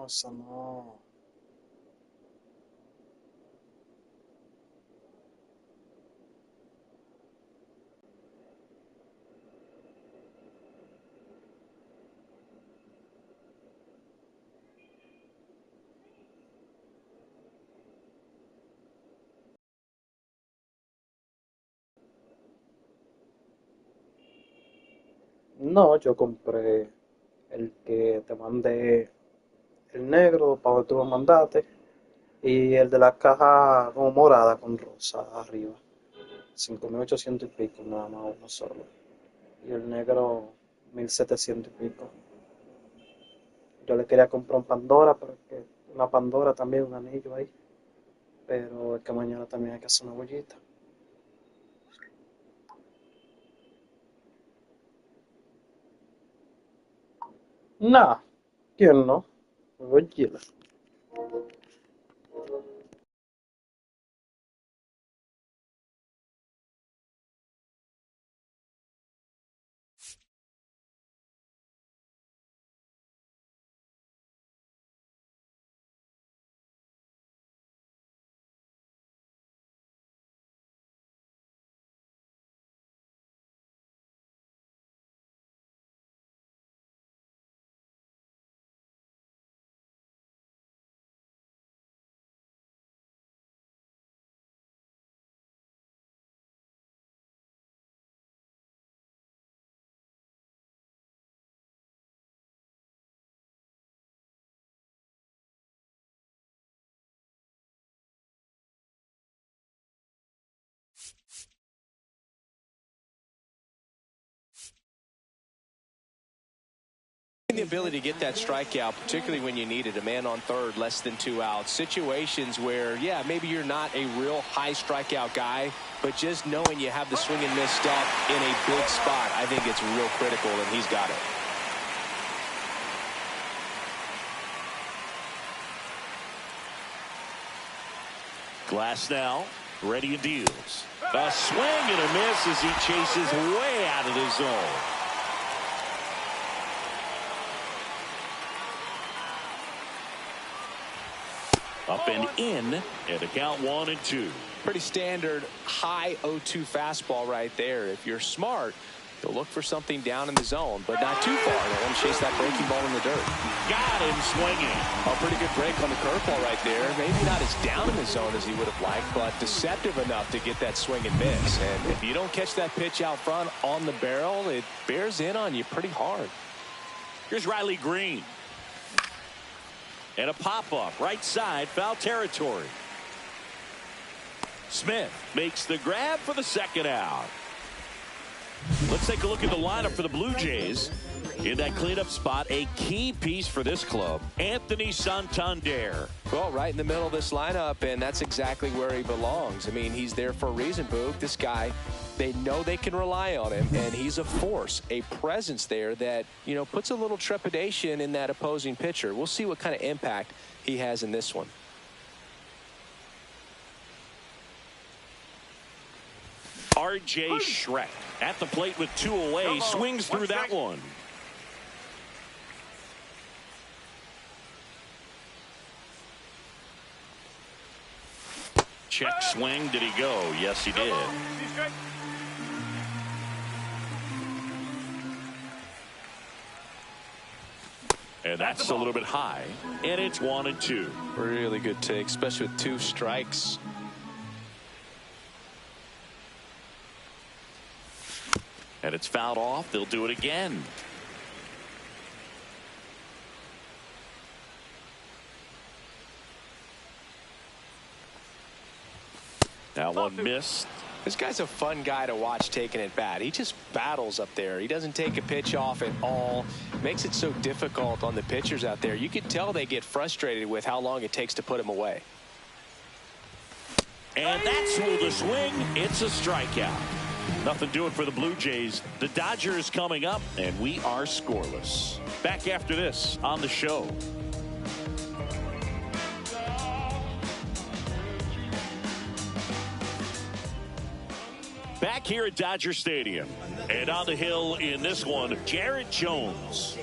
eso no. No, yo compré el que te mandé, el negro, para que tú lo mandaste, y el de la caja como morada con rosa arriba. 5.800 y pico, nada más uno solo. Y el negro, 1.700 y pico. Yo le quería comprar un Pandora, pero es que una Pandora también, un anillo ahí. Pero es que mañana también hay que hacer una bollita. Nah, ¿quién no? Bollila. The ability to get that strikeout, particularly when you need it, a man on third, less than 2 outs. Situations where, yeah, maybe you're not a real high strikeout guy, but just knowing you have the swing and miss stuff in a big spot, I think it's real critical, and he's got it. Glass now, ready and deals. A swing and a miss as he chases way out of the zone. Up and in, and a count 1-2. Pretty standard high 0-2 fastball right there. If you're smart, you'll look for something down in the zone, but not too far. Let him chase that breaking ball in the dirt. Got him swinging. A pretty good break on the curveball right there. Maybe not as down in the zone as he would have liked, but deceptive enough to get that swing and miss. And if you don't catch that pitch out front on the barrel, it bears in on you pretty hard. Here's Riley Green. And a pop-up, right side, foul territory. Smith makes the grab for the second out. Let's take a look at the lineup for the Blue Jays. In that cleanup spot, a key piece for this club, Anthony Santander. Well, right in the middle of this lineup, and that's exactly where he belongs. I mean, he's there for a reason, Boog. This guy, they know they can rely on him, and he's a force, a presence there that, you know, puts a little trepidation in that opposing pitcher. We'll see what kind of impact he has in this one. R.J. Schreck at the plate with 2 away, swings through that one. Check swing. Did he go? Yes, he did. And that's a little bit high. And it's 1-2. Really good take, especially with 2 strikes. And it's fouled off. They'll do it again. That one missed. This guy's a fun guy to watch taking at bat. He just battles up there. He doesn't take a pitch off at all. Makes it so difficult on the pitchers out there. You can tell they get frustrated with how long it takes to put him away. And that's ruled a swing. It's a strikeout. Nothing doing for the Blue Jays. The Dodgers coming up, and we are scoreless. Back after this on the show. Back here at Dodger Stadium. And on the hill in this one, Jared Jones.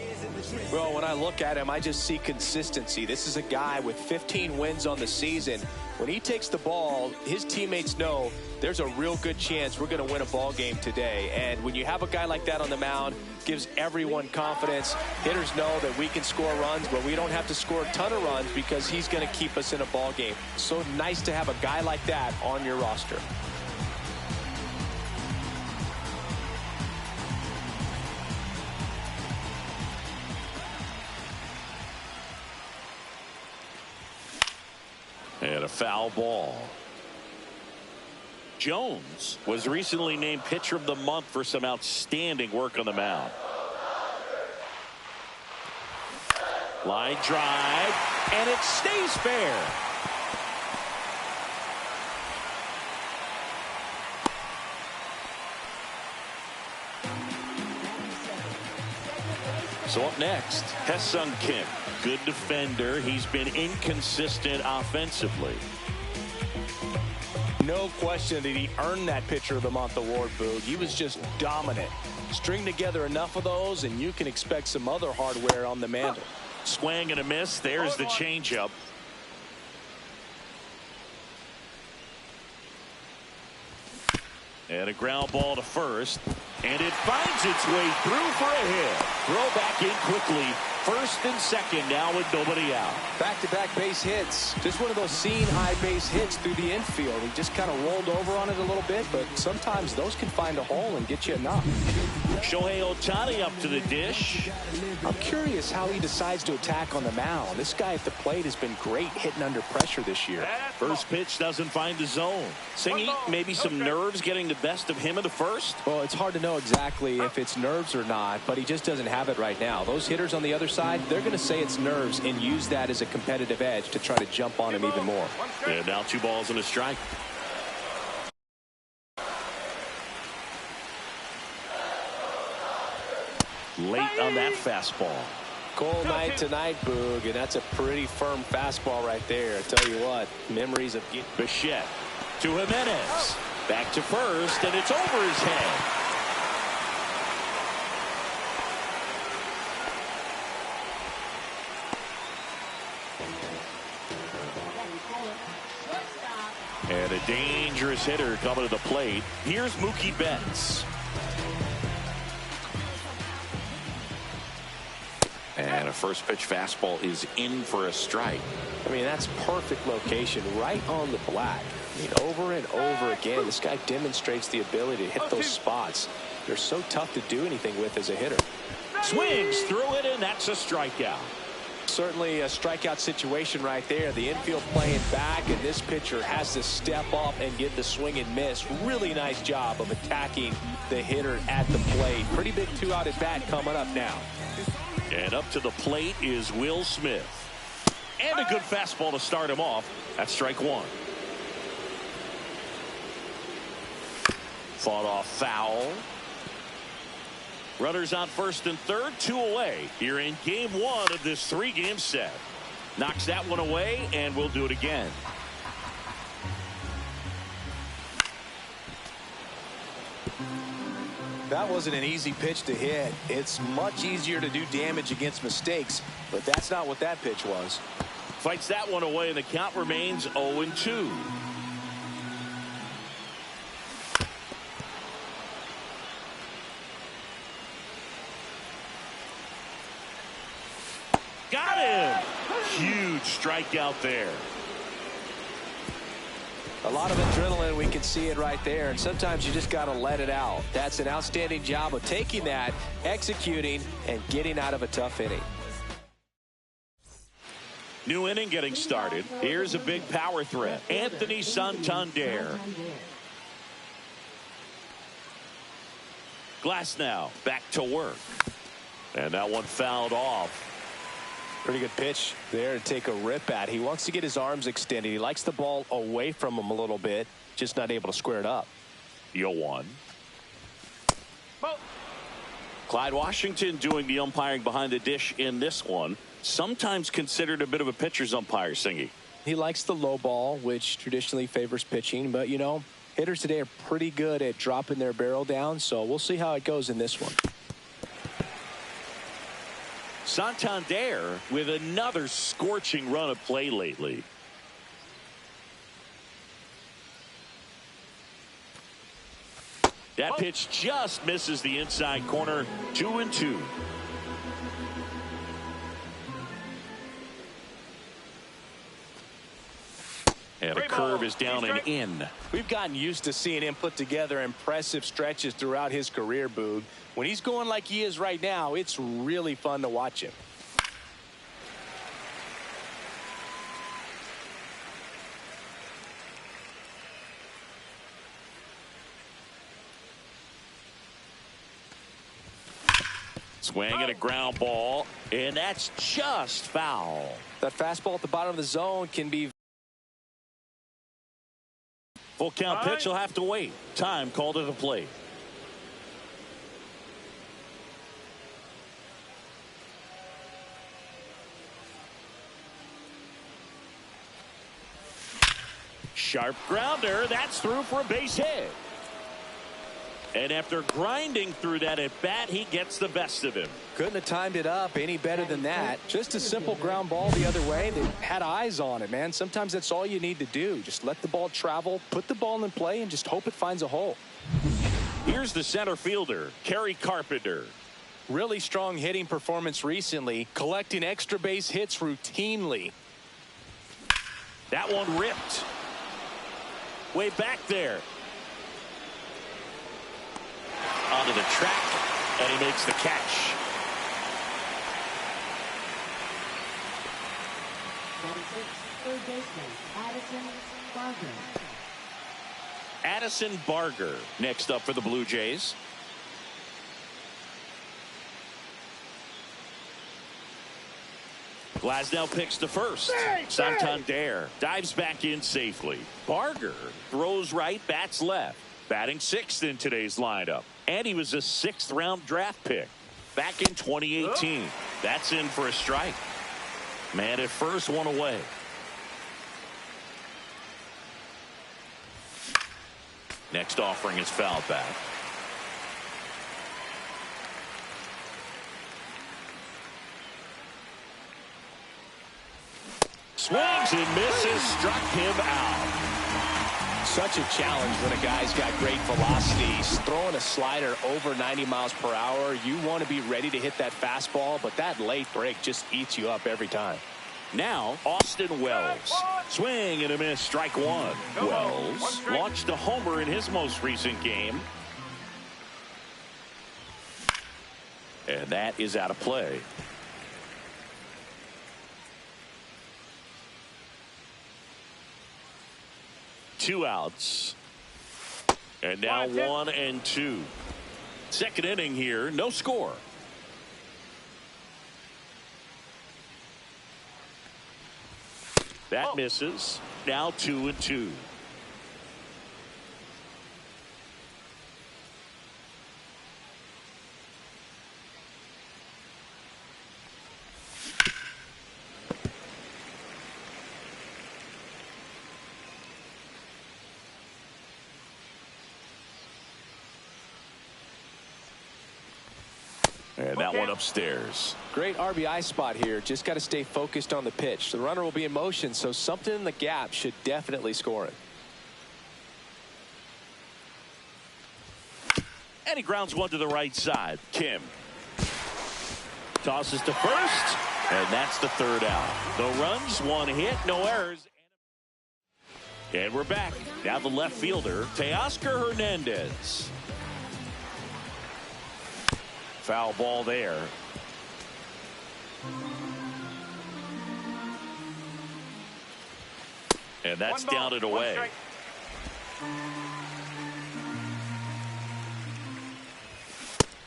Well, when I look at him, I just see consistency. This is a guy with 15 wins on the season. When he takes the ball, his teammates know there's a real good chance we're going to win a ball game today. And when you have a guy like that on the mound, gives everyone confidence. Hitters know that we can score runs, but we don't have to score a ton of runs because he's going to keep us in a ball game. So nice to have a guy like that on your roster. And a foul ball. Jones was recently named Pitcher of the Month for some outstanding work on the mound. Line drive, and it stays fair. So up next, Ha-Seong Kim. Good defender. He's been inconsistent offensively. No question that he earned that Pitcher of the Month award, Boog. He was just dominant. String together enough of those, and you can expect some other hardware on the mantle. Swing and a miss. There's the changeup. And a ground ball to first. And it finds its way through for a hit. Throw back in quickly. First and second now with nobody out. Back-to-back base hits. Just one of those seeing high base hits through the infield. He just kind of rolled over on it a little bit, but sometimes those can find a hole and get you a knock. Shohei Ohtani up to the dish. I'm curious how he decides to attack on the mound. This guy at the plate has been great hitting under pressure this year. First pitch doesn't find the zone. Singy, maybe some nerves getting the best of him in the first? Well, it's hard to know exactly if it's nerves or not, but he just doesn't have it right now. Those hitters on the other side, they're going to say it's nerves and use that as a competitive edge to try to jump on him even more. And now 2 balls and a strike. Late on that fastball. Cold night tonight, Boog, and that's a pretty firm fastball right there. I tell you what, memories of Bichette to Jimenez. Back to first, and it's over his head. And a dangerous hitter coming to the plate. Here's Mookie Betts. And a first pitch fastball is in for a strike. I mean, that's perfect location right on the black. I mean, over and over again, this guy demonstrates the ability to hit those spots. They're so tough to do anything with as a hitter. Swings through it, and that's a strikeout. Certainly a strikeout situation right there. The infield playing back, and this pitcher has to step up and get the swing and miss. Really nice job of attacking the hitter at the plate. Pretty big 2-out at bat coming up now. And up to the plate is Will Smith. And a good fastball to start him off. That's strike 1. Fought off foul. Runners on first and third, 2 away here in game 1 of this 3-game set. Knocks that one away, and we'll do it again. That wasn't an easy pitch to hit. It's much easier to do damage against mistakes, but that's not what that pitch was. Fights that one away, and the count remains 0-2. Got him! Huge strikeout there. A lot of adrenaline, we can see it right there, and sometimes you just got to let it out. That's an outstanding job of taking that, executing, and getting out of a tough inning. New inning getting started. Here's a big power threat. Anthony Santander. Glasnow back to work. And that one fouled off. Pretty good pitch there to take a rip at. He wants to get his arms extended. He likes the ball away from him a little bit, just not able to square it up. 0-1. Clyde Washington doing the umpiring behind the dish in this one. Sometimes considered a bit of a pitcher's umpire, Singy. He likes the low ball, which traditionally favors pitching, but you know, hitters today are pretty good at dropping their barrel down, so we'll see how it goes in this one. Santander with another scorching run of play lately. That pitch just misses the inside corner. 2-2. And a curve is down and in. We've gotten used to seeing him put together impressive stretches throughout his career, Boog. When he's going like he is right now, it's really fun to watch him. Swing and a ground ball, and that's just foul. That fastball at the bottom of the zone can be. Full count pitch will have to wait. Time called at the plate. Sharp grounder. That's through for a base hit. And after grinding through that at bat, he gets the best of him. Couldn't have timed it up any better than that. Just a simple ground ball the other way. They had eyes on it, man. Sometimes that's all you need to do. Just let the ball travel, put the ball in play, and just hope it finds a hole. Here's the center fielder, Kerry Carpenter. Really strong hitting performance recently, collecting extra base hits routinely. That one ripped. Way back there. Onto the track, and he makes the catch. Third baseman, Addison Barger next up for the Blue Jays. Glasnow picks the first. Santander dives back in safely. Barger throws right, bats left. Batting sixth in today's lineup. And he was a sixth-round draft pick back in 2018. That's in for a strike. Man at first, one away. Next offering is fouled back. Swings and misses, struck him out. Such a challenge when a guy's got great velocity. He's throwing a slider over 90 miles per hour. You want to be ready to hit that fastball, but that late break just eats you up every time. Now, Austin Wells. Swing and a miss, strike one. Wells launched a homer in his most recent game. And that is out of play. Two outs. And now 1-2. Second inning here, no score. That misses. Now 2-2. And that one upstairs. Great RBI spot here. Just got to stay focused on the pitch. The runner will be in motion, so something in the gap should definitely score it. And he grounds one to the right side. Kim tosses to first, and that's the third out. No runs, one hit, no errors. And we're back. Now the left fielder, Teoscar Hernandez. Foul ball there. And that's down and away.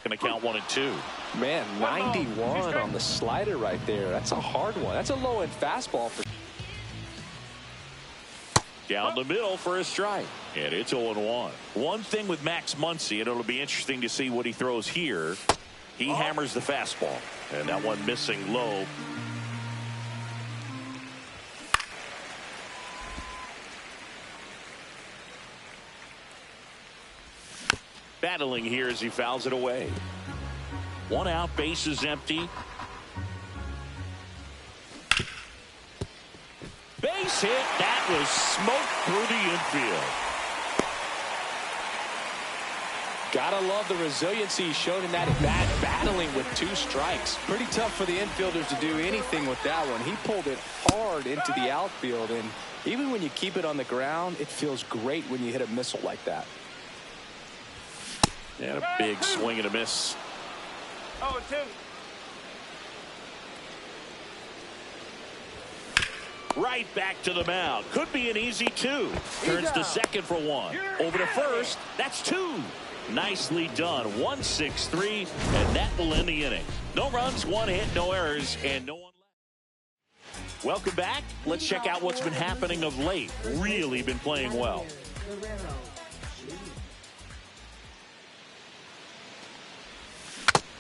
Gonna count 1-2. Man, 91 on the slider right there. That's a hard one. That's a low-end fastball. Down the middle for a strike. And it's 0-1. One thing with Max Muncy, and it'll be interesting to see what he throws here. He hammers the fastball. And that one missing low. Battling here as he fouls it away. One out, base is empty. base hit. That was smoke through the infield. Gotta love the resiliency he showed in that at bat, battling with 2 strikes. Pretty tough for the infielders to do anything with that one. He pulled it hard into the outfield, and even when you keep it on the ground, it feels great when you hit a missile like that. And a big swing and a miss. 0-2. Right back to the mound. Could be an easy 2. Turns to second for 1. Over to first. That's 2. Nicely done. 1-6-3, and that will end the inning. No runs, 1 hit, no errors, and no one left. Welcome back. Let's check out what's been happening of late. Really been playing well.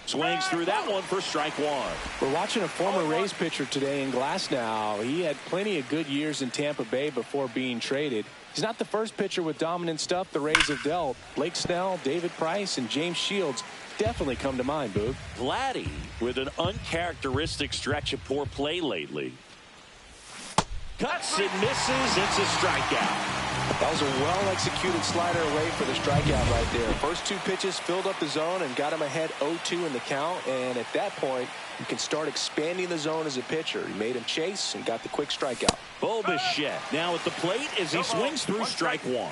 Swings through that one for strike 1. We're watching a former Rays pitcher today in Glasnow. He had plenty of good years in Tampa Bay before being traded. He's not the first pitcher with dominant stuff the Rays have dealt. Blake Snell, David Price, and James Shields definitely come to mind, Boog. Vladdy with an uncharacteristic stretch of poor play lately. Cuts and misses. It's a strikeout. That was a well-executed slider away for the strikeout right there. First 2 pitches filled up the zone and got him ahead 0-2 in the count. And at that point, you can start expanding the zone as a pitcher. He made him chase and got the quick strikeout. Bo Bichette now at the plate as he swings through strike 1.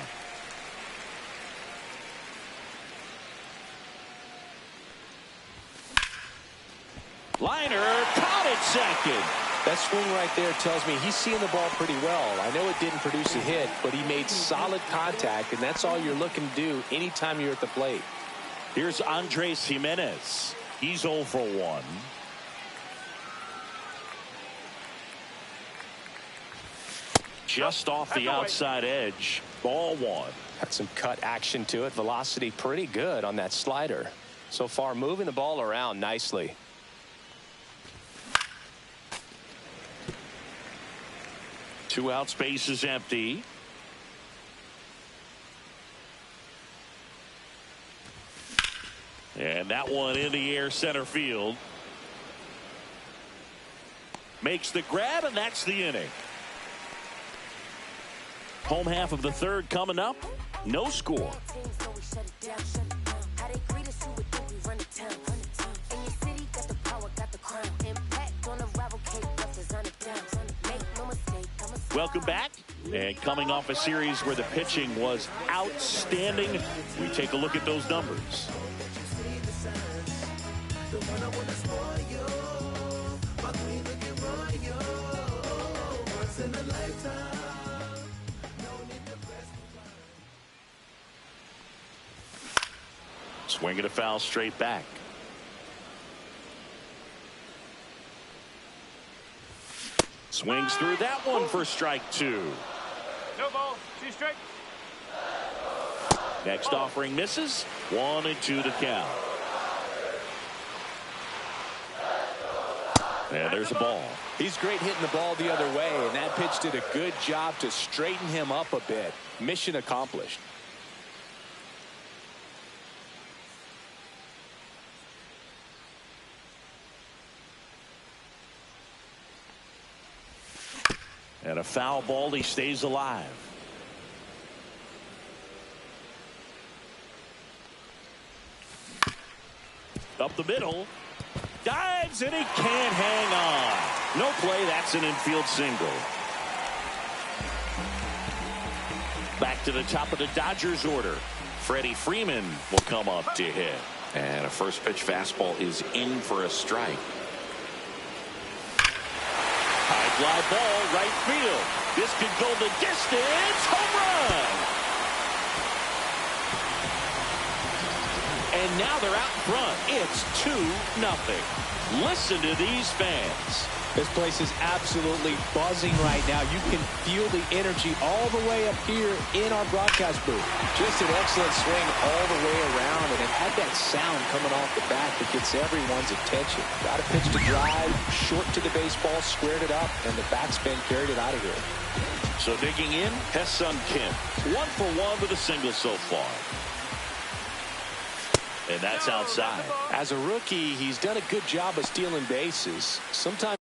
Liner caught at second. That swing right there tells me he's seeing the ball pretty well. I know it didn't produce a hit, but he made solid contact, and that's all you're looking to do anytime you're at the plate. Here's Andres Jimenez. He's 0 for 1. Just off the outside edge. Ball 1. Had some cut action to it. Velocity pretty good on that slider. So far, moving the ball around nicely. Two out, space is empty. And that one in the air center field. Makes the grab, and that's the inning. Home half of the 3rd coming up. No score. Welcome back. And coming off a series where the pitching was outstanding, we take a look at those numbers. Swing and a foul straight back. Swings through that one for strike 2. No ball. 2 strike. Next offering misses. 1-2 to count. And there's a ball. He's great hitting the ball the other way, and that pitch did a good job to straighten him up a bit. Mission accomplished. And a foul ball. He stays alive. Up the middle. Dives, and he can't hang on. No play. That's an infield single. Back to the top of the Dodgers order. Freddie Freeman will come up to hit. And a first pitch fastball is in for a strike. High fly ball, right field. This could go the distance. Home run. And now they're out in front. It's 2-0. Listen to these fans. This place is absolutely buzzing right now. You can feel the energy all the way up here in our broadcast booth. Just an excellent swing all the way around, and it had that sound coming off the bat that gets everyone's attention. Got a pitch to drive, short to the baseball, squared it up, and the backspin carried it out of here. So digging in, Hessun Kim. 1 for 1 with a single so far. And that's outside. As a rookie, he's done a good job of stealing bases. Sometimes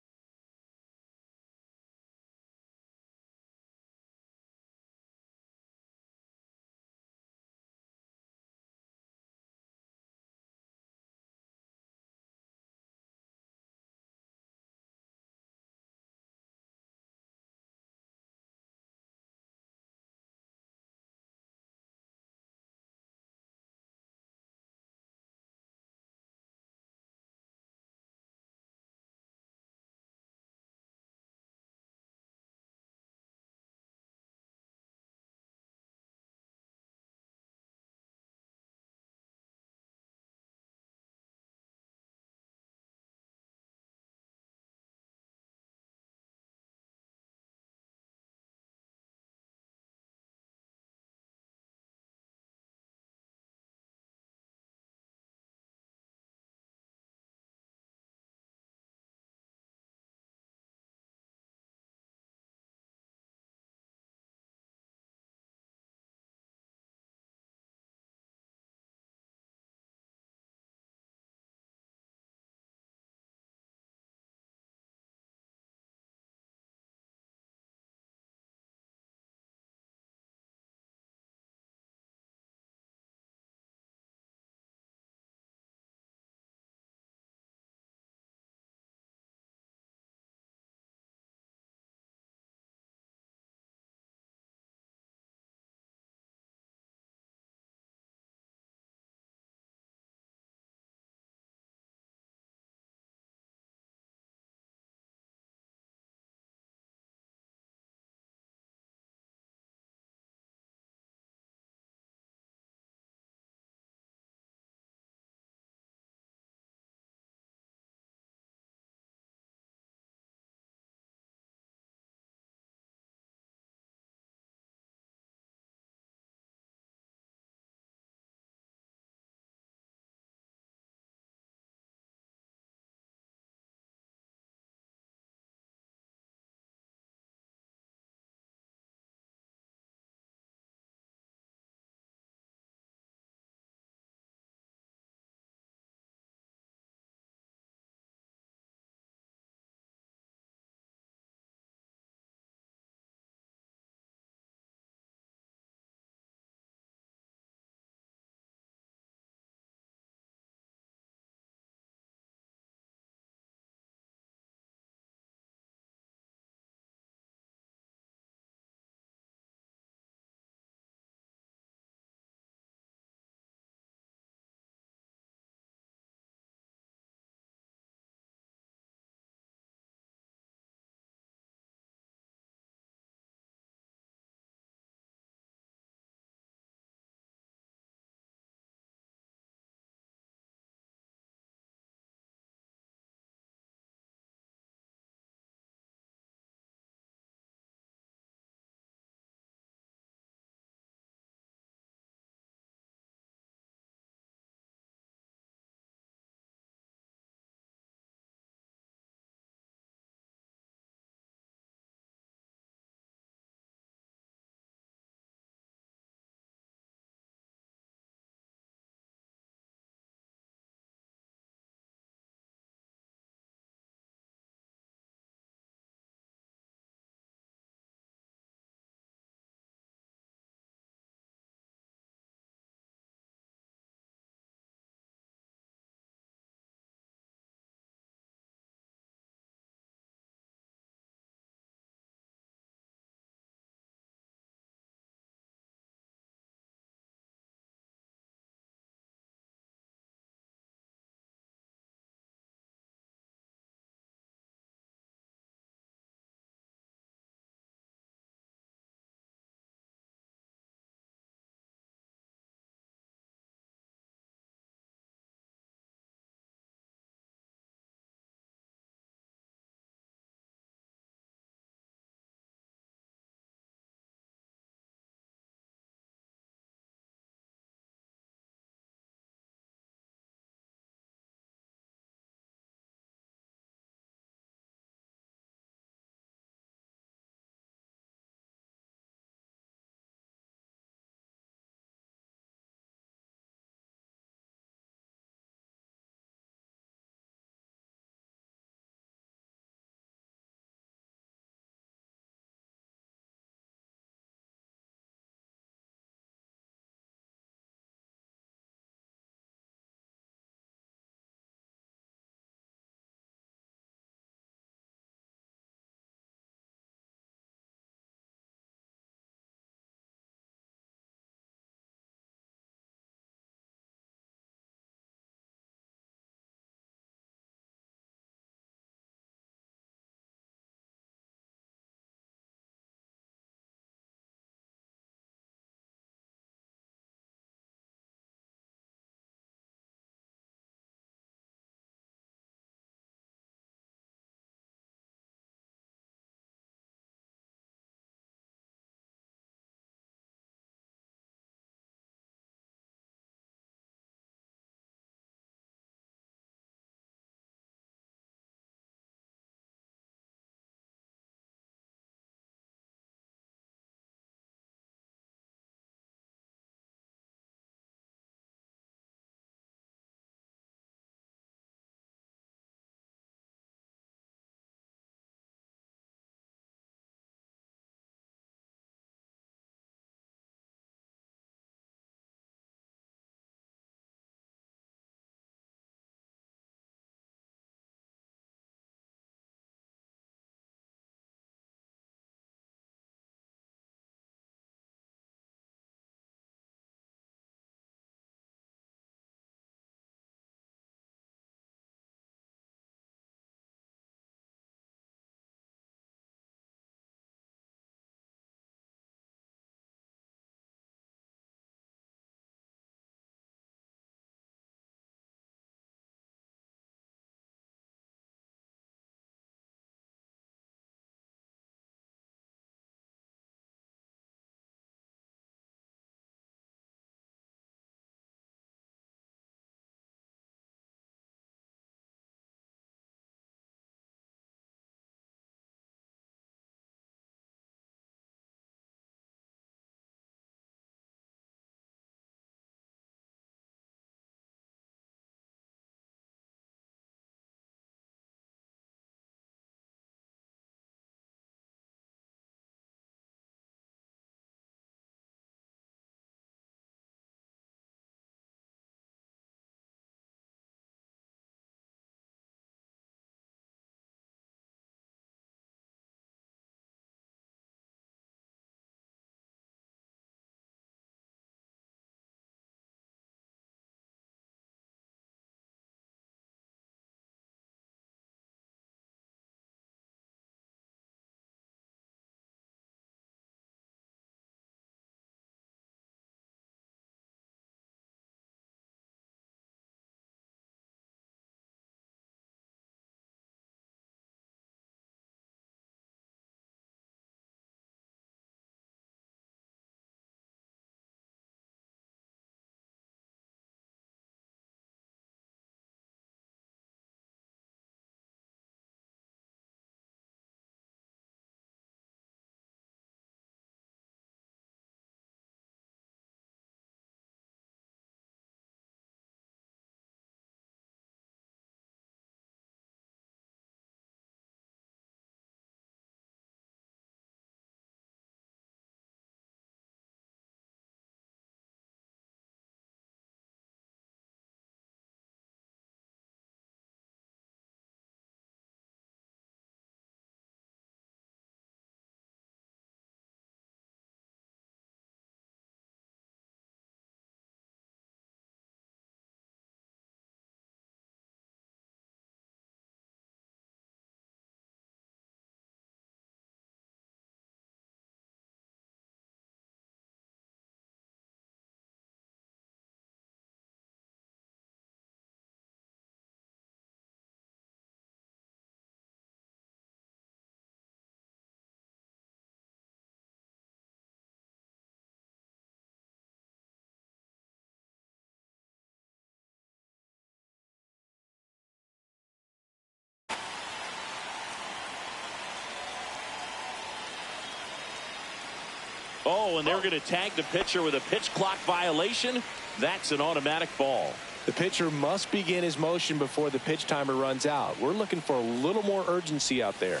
Oh, and they're going to tag the pitcher with a pitch clock violation. That's an automatic ball. The pitcher must begin his motion before the pitch timer runs out. We're looking for a little more urgency out there.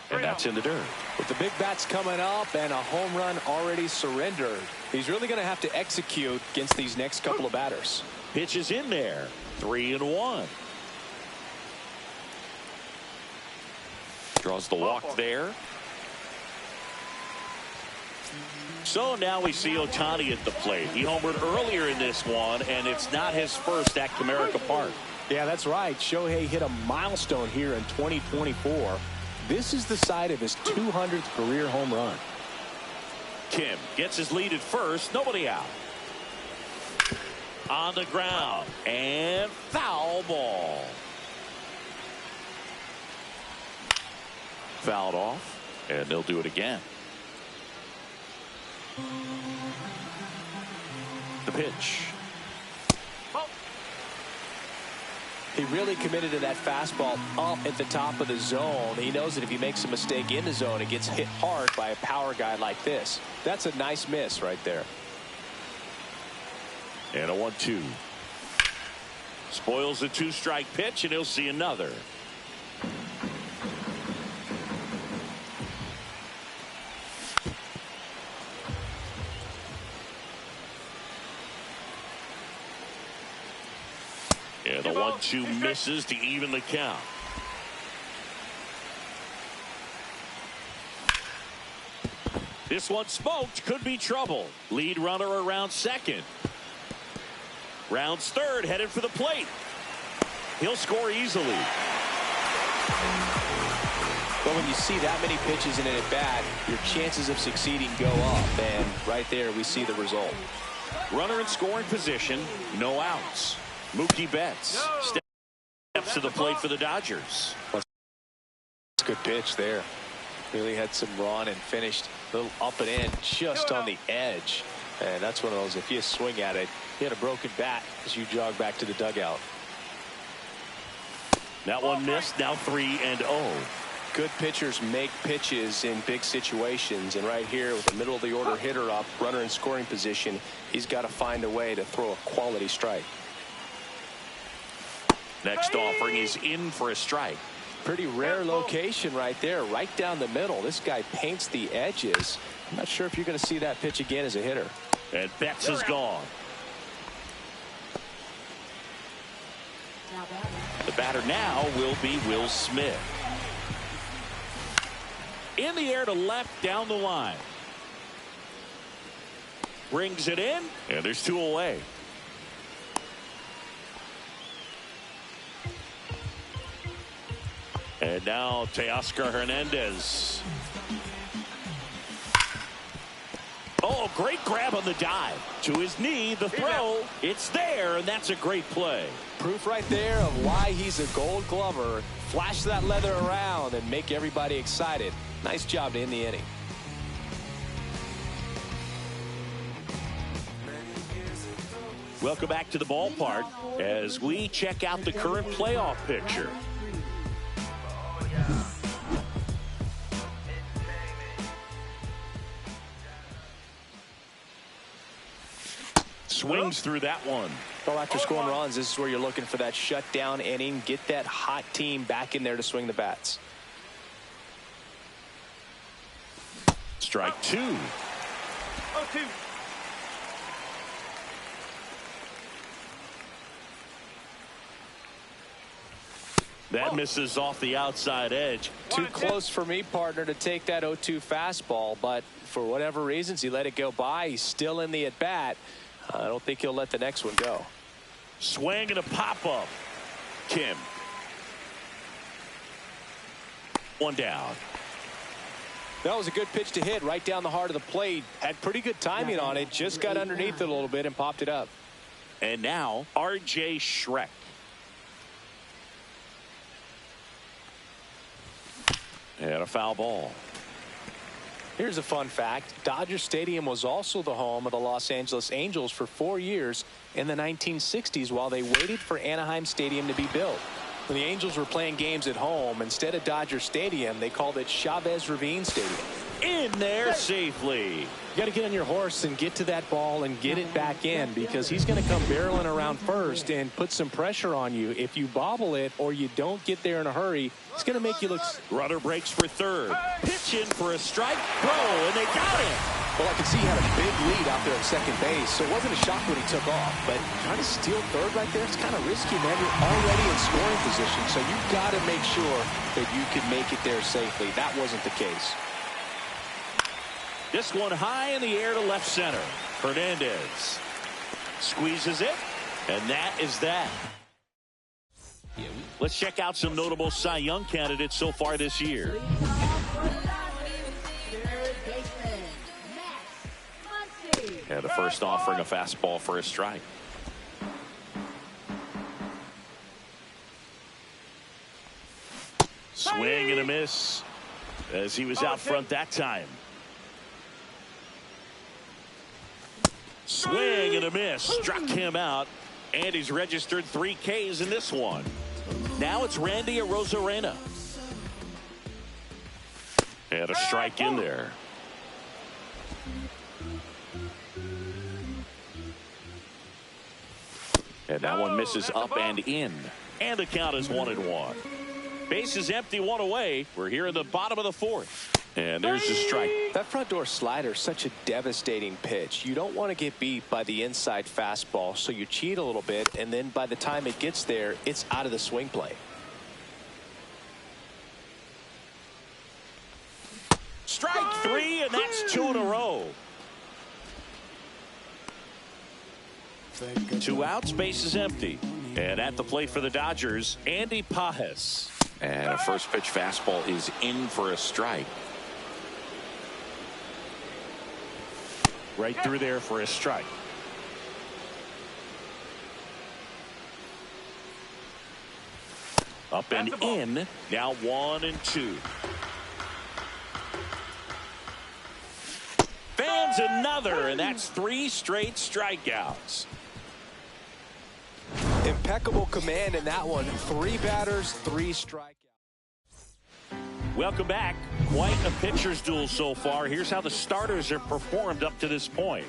And that's in the dirt. With the big bats coming up and a home run already surrendered, he's really going to have to execute against these next couple of batters. Pitch is in there. 3-1. Draws the walk there. So now we see Ohtani at the plate. He homered earlier in this one, and it's not his first at Comerica Park. Yeah, that's right. Shohei hit a milestone here in 2024. This is the side of his 200th career home run. Kim gets his lead at first. Nobody out. On the ground. And foul ball. Fouled off. And they'll do it again. The pitch. He really committed to that fastball up at the top of the zone. He knows that if he makes a mistake in the zone, it gets hit hard by a power guy like this. That's a nice miss right there. And a 1-2. Spoils the 2-strike pitch, and he'll see another. And the 1-2 misses to even the count. This one smoked. Could be trouble. Lead runner around second. Rounds third, headed for the plate. He'll score easily. Well, when you see that many pitches in an at-bat, your chances of succeeding go up. And right there, we see the result. Runner in scoring position. No outs. Mookie Betts steps to the plate for the Dodgers. That's a good pitch there. Really had some run and finished a little up and in just on the edge. And that's one of those, if you swing at it, you had a broken bat as you jog back to the dugout. That one missed. Now 3-0. Good pitchers make pitches in big situations. And right here with the middle of the order hitter up, runner in scoring position, he's got to find a way to throw a quality strike. Next offering is in for a strike. Pretty rare location right there, right down the middle. This guy paints the edges. I'm not sure if you're going to see that pitch again as a hitter. And Betts is gone. The batter now will be Will Smith. In the air to left down the line. Brings it in, and there's 2 away. And now Teoscar Hernandez. Oh, great grab on the dive. To his knee, the throw. It's there, and that's a great play. Proof right there of why he's a Gold Glover. Flash that leather around and make everybody excited. Nice job to end the inning. Welcome back to the ballpark as we check out the current playoff picture. Swings through that one. Well, after scoring runs, this is where you're looking for that shutdown inning. Get that hot team back in there to swing the bats. Strike 2. 0-2. That misses off the outside edge. Too close for me, partner, to take that 0-2 fastball, but for whatever reasons, he let it go by. He's still in the at-bat. I don't think he'll let the next one go. Swing and a pop-up. Kim. One down. That was a good pitch to hit right down the heart of the plate. Had pretty good timing on it. Just got underneath it a little bit and popped it up. And now R.J. Schreck. And a foul ball. Here's a fun fact. Dodger Stadium was also the home of the Los Angeles Angels for 4 years in the 1960s while they waited for Anaheim Stadium to be built. When the Angels were playing games at home, instead of Dodger Stadium, they called it Chavez Ravine Stadium. In there safely. You got to get on your horse and get to that ball and get it back in, because he's going to come barreling around first and put some pressure on you. If you bobble it or you don't get there in a hurry, it's going to make you look. Runner breaks for third. Pitch in for a strike. Throw, and they got it. Well, I could see he had a big lead out there at second base, so it wasn't a shock when he took off. But trying to steal third right there, it's kind of risky, man. You're already in scoring position, so you've got to make sure that you can make it there safely. That wasn't the case. This one high in the air to left center. Hernandez squeezes it, and that is that. Let's check out some notable Cy Young candidates so far this year. And the first offering a fastball for a strike. Swing and a miss as he was out front that time. Swing and a miss. Struck him out. And he's registered 3 Ks in this one. Now it's Randy Arozarena. And a strike in there. And that one misses up and in. And the count is 1-1. Base is empty, 1 away. We're here in the bottom of the 4th. And there's the strike. That front door slider is such a devastating pitch. You don't want to get beat by the inside fastball, so you cheat a little bit, and then by the time it gets there, it's out of the swing play. Strike 3, and that's 2 in a row. 2 outs, base is empty. And at the plate for the Dodgers, Andy Pajes. And a first pitch fastball is in for a strike. Right through there for a strike. Up and in. Now 1-2. Fans another, and that's 3 straight strikeouts. Impeccable command in that one. 3 batters, 3 strikeouts. Welcome back. Quite a pitcher's duel so far. Here's how the starters have performed up to this point.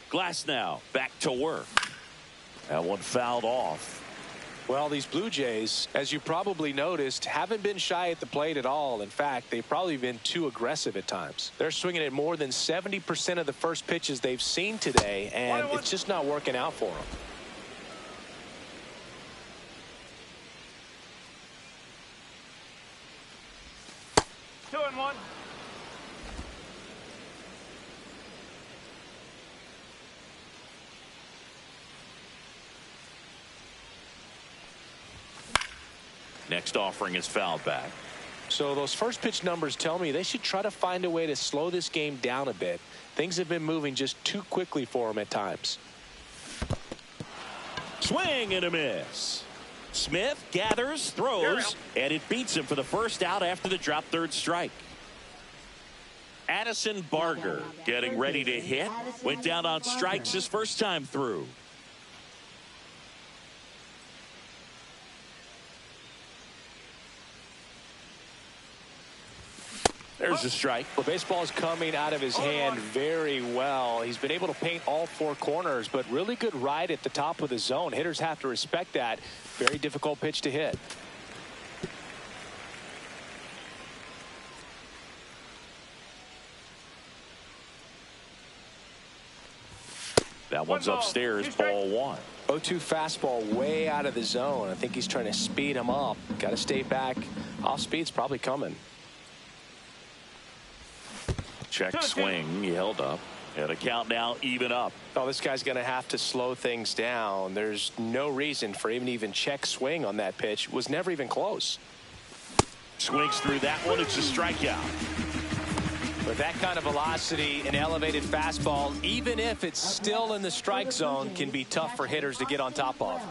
Glasnow back to work. That one fouled off. Well, these Blue Jays, as you probably noticed, haven't been shy at the plate at all. In fact, they've probably been too aggressive at times. They're swinging at more than 70% of the first pitches they've seen today, and it's just not working out for them. 2-1. Next offering is fouled back. So those first pitch numbers tell me they should try to find a way to slow this game down a bit. Things have been moving just too quickly for them at times. Swing and a miss. Smith gathers, throws, and it beats him for the first out after the drop third strike. Addison Barger getting ready to hit. Went down on strikes his first time through. There's a strike. Well, baseball is coming out of his hand very well. He's been able to paint all 4 corners, but really good ride at the top of the zone. Hitters have to respect that. Very difficult pitch to hit. That one's upstairs, ball 1. 0-2 fastball way out of the zone. I think he's trying to speed him up. Got to stay back. Off speed's probably coming. Check swing. He held up. And a count now even up. Oh, this guy's going to have to slow things down. There's no reason for him to even check swing on that pitch. It was never even close. Swings through that one. It's a strikeout. With that kind of velocity, an elevated fastball, even if it's still in the strike zone, can be tough for hitters to get on top of.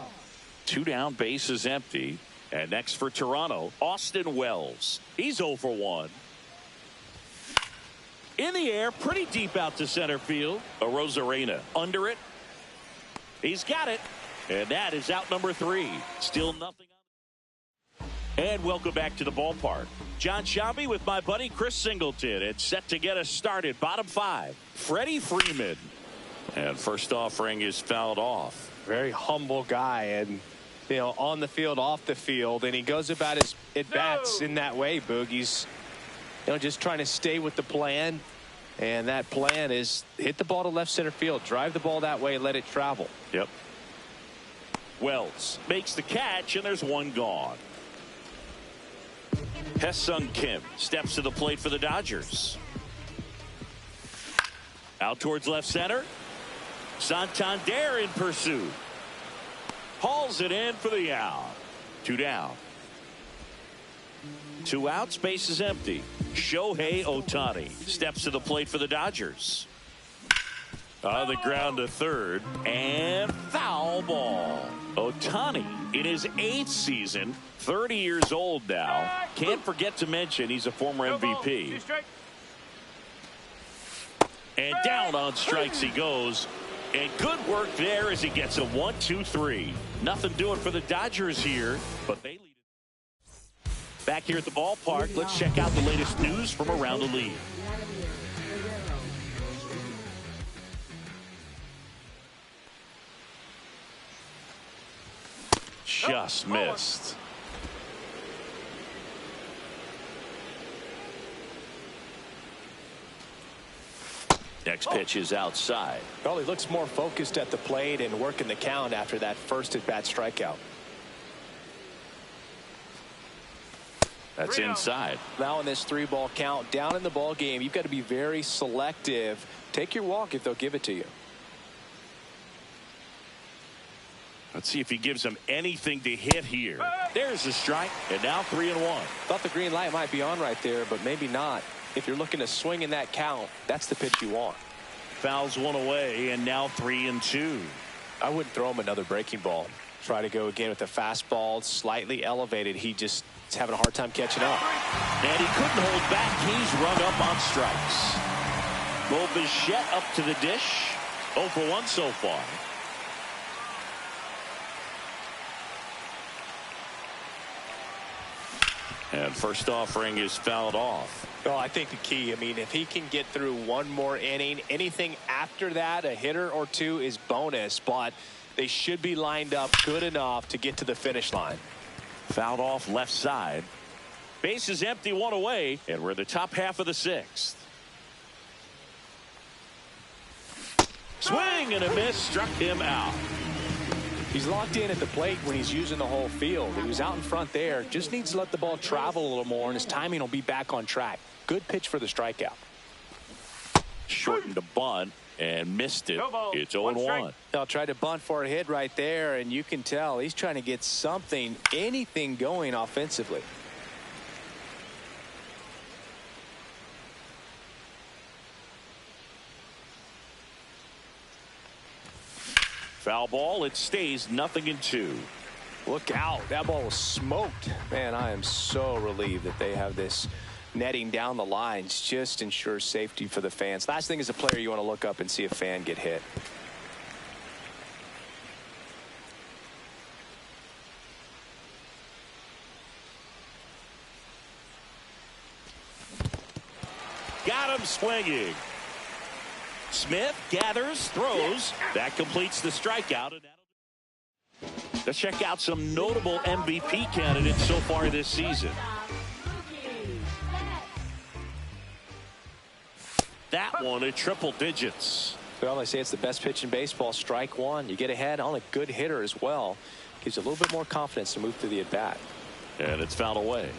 2 down, base is empty. And next for Toronto, Austin Wells. He's 0 for 1. In the air, pretty deep out to center field. Arozarena under it. He's got it. And that is out number 3. Still nothing. And welcome back to the ballpark. John Shambi with my buddy Chris Singleton. It's set to get us started. Bottom 5. Freddie Freeman. And first offering is fouled off. Very humble guy, and on the field, off the field, and he goes about his at-bats in that way, Boog. He's just trying to stay with the plan, and that plan is hit the ball to left center field, drive the ball that way, let it travel. Yep. Wells makes the catch, and there's one gone. Hesung Kim steps to the plate for the Dodgers. Out towards left center. Santander in pursuit. Hauls it in for the out. 2 down. 2 outs, base is empty. Shohei Ohtani steps to the plate for the Dodgers. On the ground to third, and foul ball. Ohtani in his 8th season, 30 years old now. Can't forget to mention he's a former MVP. And down on strikes he goes. And good work there as he gets a 1-2-3. Nothing doing for the Dodgers here, but they lead it. Back here at the ballpark, let's check out the latest news from around the league. Just missed. Next pitch is outside. Well, he looks more focused at the plate and working the count after that first at-bat strikeout. That's inside. Now in this 3-ball count, down in the ball game, you've got to be very selective. Take your walk if they'll give it to you. Let's see if he gives them anything to hit here. There's the strike, and now 3-1. Thought the green light might be on right there, but maybe not. If you're looking to swing in that count, that's the pitch you want. Fouls one away, and now 3-2. I wouldn't throw him another breaking ball. Try to go again with the fastball, slightly elevated. He just is having a hard time catching up. And he couldn't hold back. He's run up on strikes. Bo Bichette up to the dish. 0 for 1 so far. And first offering is fouled off. Well, I think the key, if he can get through one more inning, anything after that, a hitter or two is bonus, but they should be lined up good enough to get to the finish line. Fouled off left side. Base is empty, 1 away, and we're in the top half of the 6th. Swing and a miss, struck him out. He's locked in at the plate when he's using the whole field. He was out in front there. Just needs to let the ball travel a little more, and his timing will be back on track. Good pitch for the strikeout. Shortened the bunt and missed it. It's 0-1. I'll try to bunt for a hit right there, and you can tell he's trying to get something, anything going offensively. Foul ball. It stays 0-2. Look out. That ball was smoked. Man, I am so relieved that they have this netting down the lines. Just ensures safety for the fans. Last thing as a player, you want to look up and see a fan get hit. Got him swinging. Smith gathers, throws. That completes the strikeout. Let's check out some notable MVP candidates so far this season. That one at triple digits. Well, they say it's the best pitch in baseball. Strike one. You get ahead on a good hitter as well. Gives you a little bit more confidence to move through the at-bat. And it's fouled away.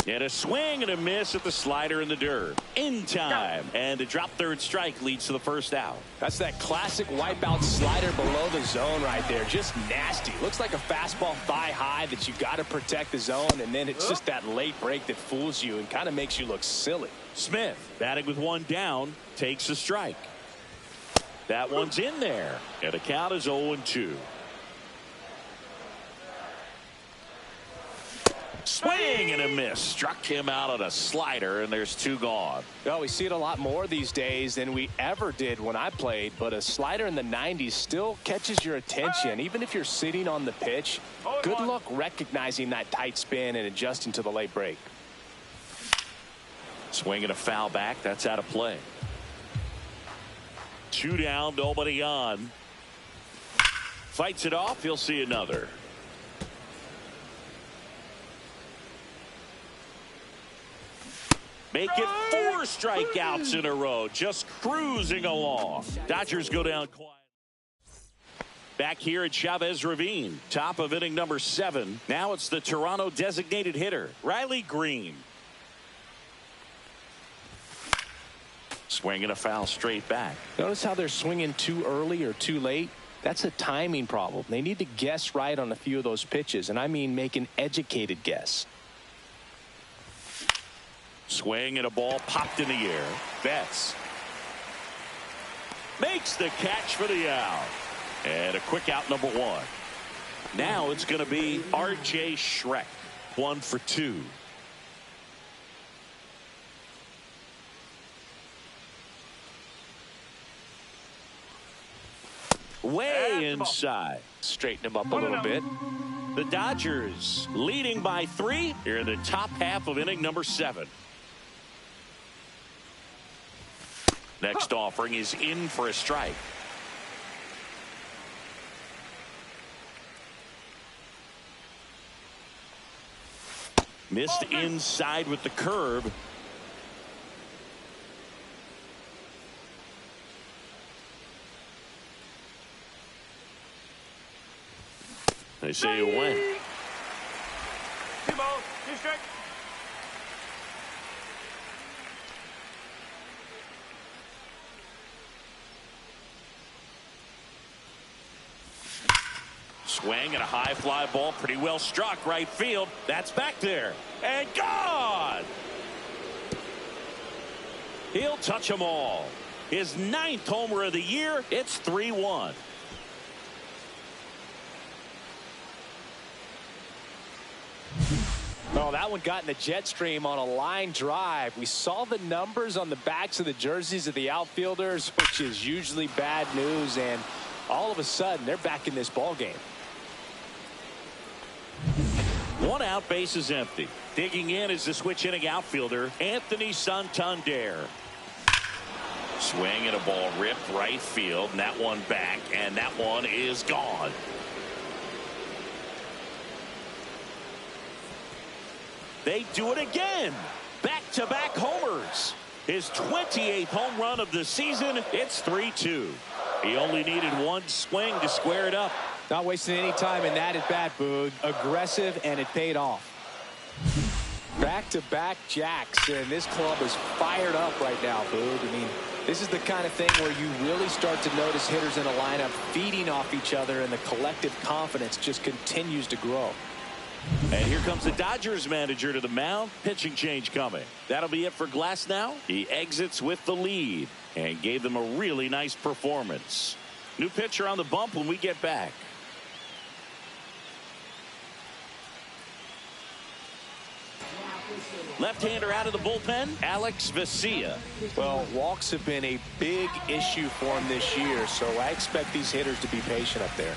And a swing and a miss at the slider in the dirt. In time. And the drop third strike leads to the first out. That's that classic wipeout slider below the zone right there. Just nasty. Looks like a fastball thigh high that you got to protect the zone. And then it's just that late break that fools you and kind of makes you look silly. Smith batting with one down takes a strike. That one's in there. And the count is 0-2. Swing and a miss. Struck him out on a slider, and there's 2 gone. Well, we see it a lot more these days than we ever did when I played, but a slider in the 90s still catches your attention. Even if you're sitting on the pitch, good luck recognizing that tight spin and adjusting to the late break. Swing and a foul back. That's out of play. 2 down, nobody on. Fights it off. He'll see another. Make it 4 strikeouts in a row. Just cruising along. Dodgers go down quiet. Back here at Chavez Ravine. Top of inning number 7. Now it's the Toronto designated hitter, Riley Green. Swinging a foul straight back. Notice how they're swinging too early or too late. That's a timing problem. They need to guess right on a few of those pitches, and I mean make an educated guess. Swing and a ball popped in the air. Betts makes the catch for the out. And a quick out, number 1. Now it's going to be R.J. Schreck. 1 for 2. Way inside. Straighten him up a little bit. The Dodgers leading by 3 here in the top half of inning number 7. Next offering is in for a strike. Missed inside with the curve. They say it went. 2 balls, 2 strikes. Swing and a high fly ball, pretty well struck right field. That's back there and gone. He'll touch them all. His 9th homer of the year. It's 3-1. Oh, that one got in the jet stream on a line drive. We saw the numbers on the backs of the jerseys of the outfielders, which is usually bad news, and all of a sudden they're back in this ball game. 1 out, base is empty. Digging in is the switch hitting outfielder, Anthony Santander. Swing and a ball ripped right field, and that one back, and that one is gone. They do it again. Back-to-back homers. His 28th home run of the season. It's 3-2. He only needed 1 swing to square it up. Not wasting any time in that at bat, Boog. Aggressive, and it paid off. Back-to-back jacks, and this club is fired up right now, Boog. I mean, this is the kind of thing where you really start to notice hitters in a lineup feeding off each other, and the collective confidence just continues to grow. And here comes the Dodgers manager to the mound. Pitching change coming. That'll be it for Glasnow. He exits with the lead and gave them a really nice performance. New pitcher on the bump when we get back. Left-hander out of the bullpen, Alex Vesia. Well, walks have been a big issue for him this year, so I expect these hitters to be patient up there.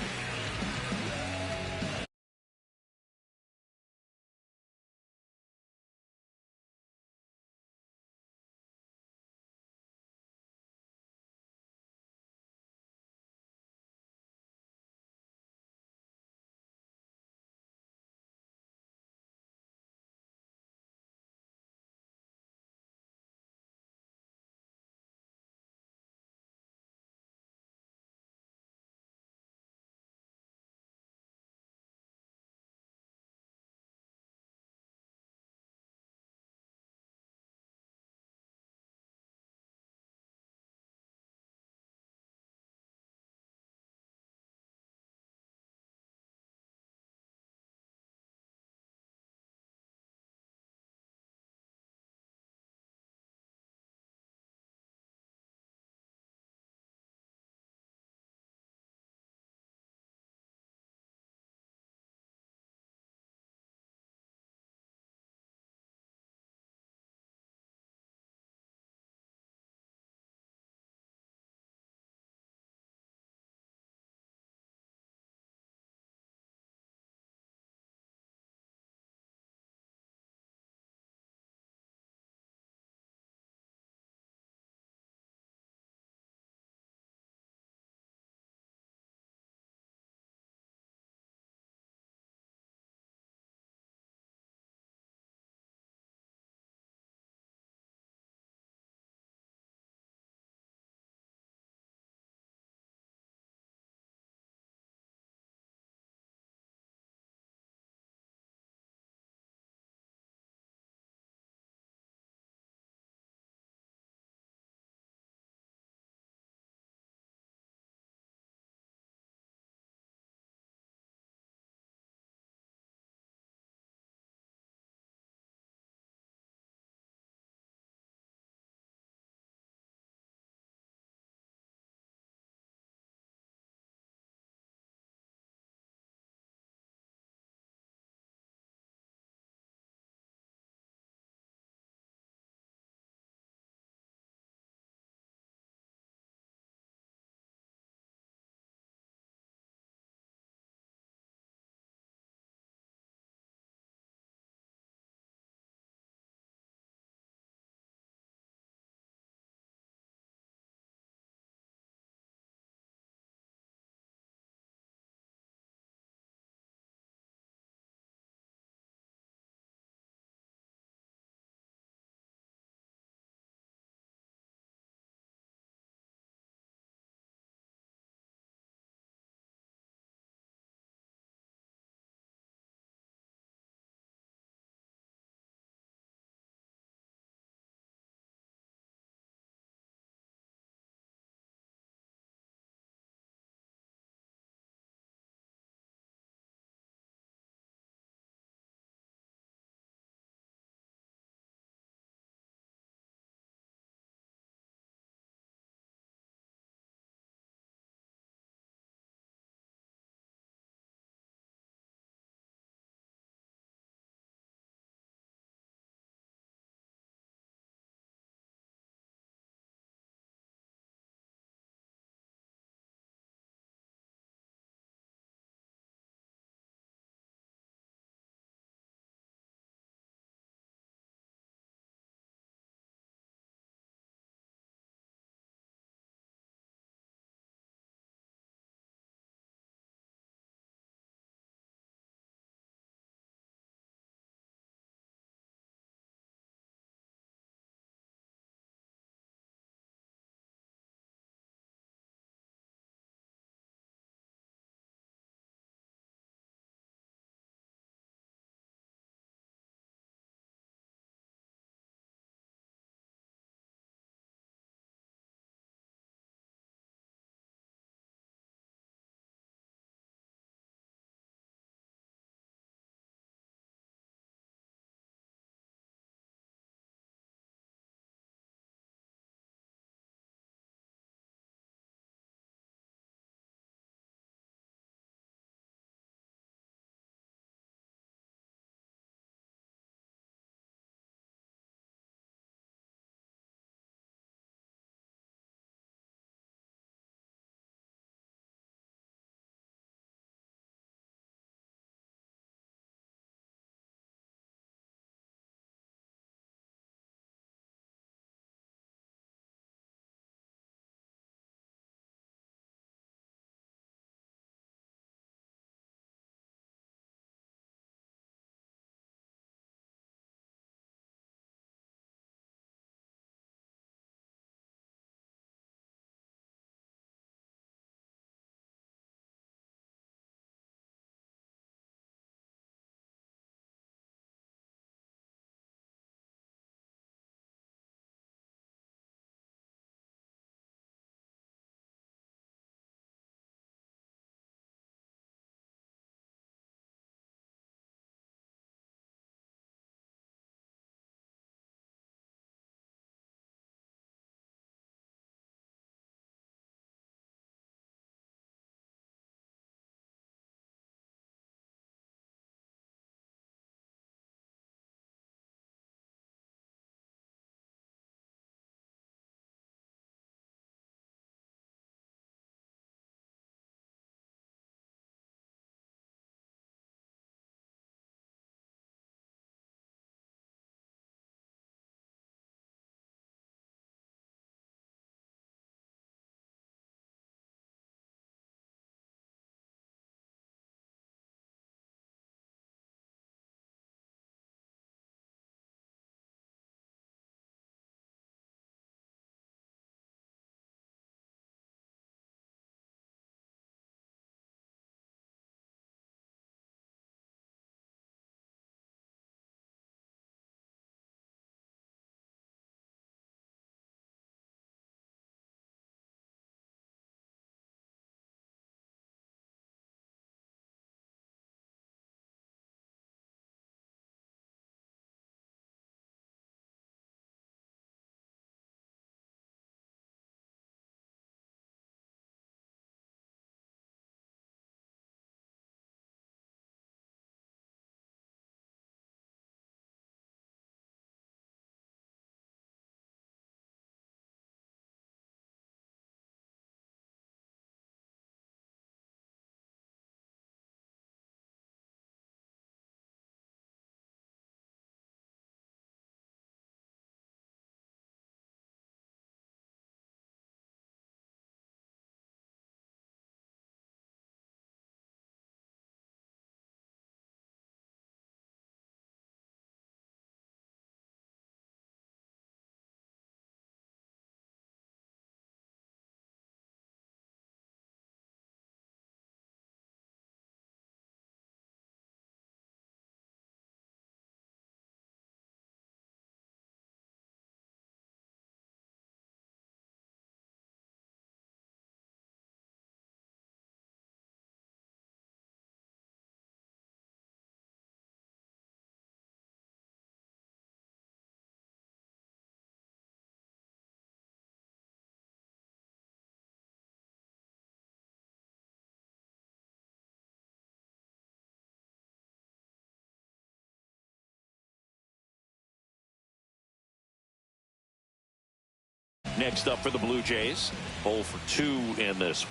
Next up for the Blue Jays, 0 for 2 in this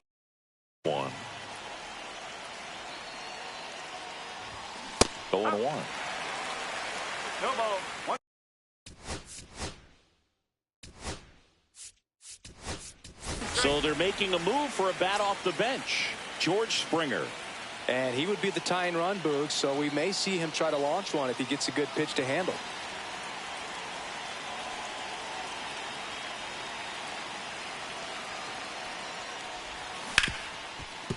one. 0-1. No ball. One. So they're making a move for a bat off the bench. George Springer. And he would be the tying run, Boog, so we may see him try to launch one if he gets a good pitch to handle.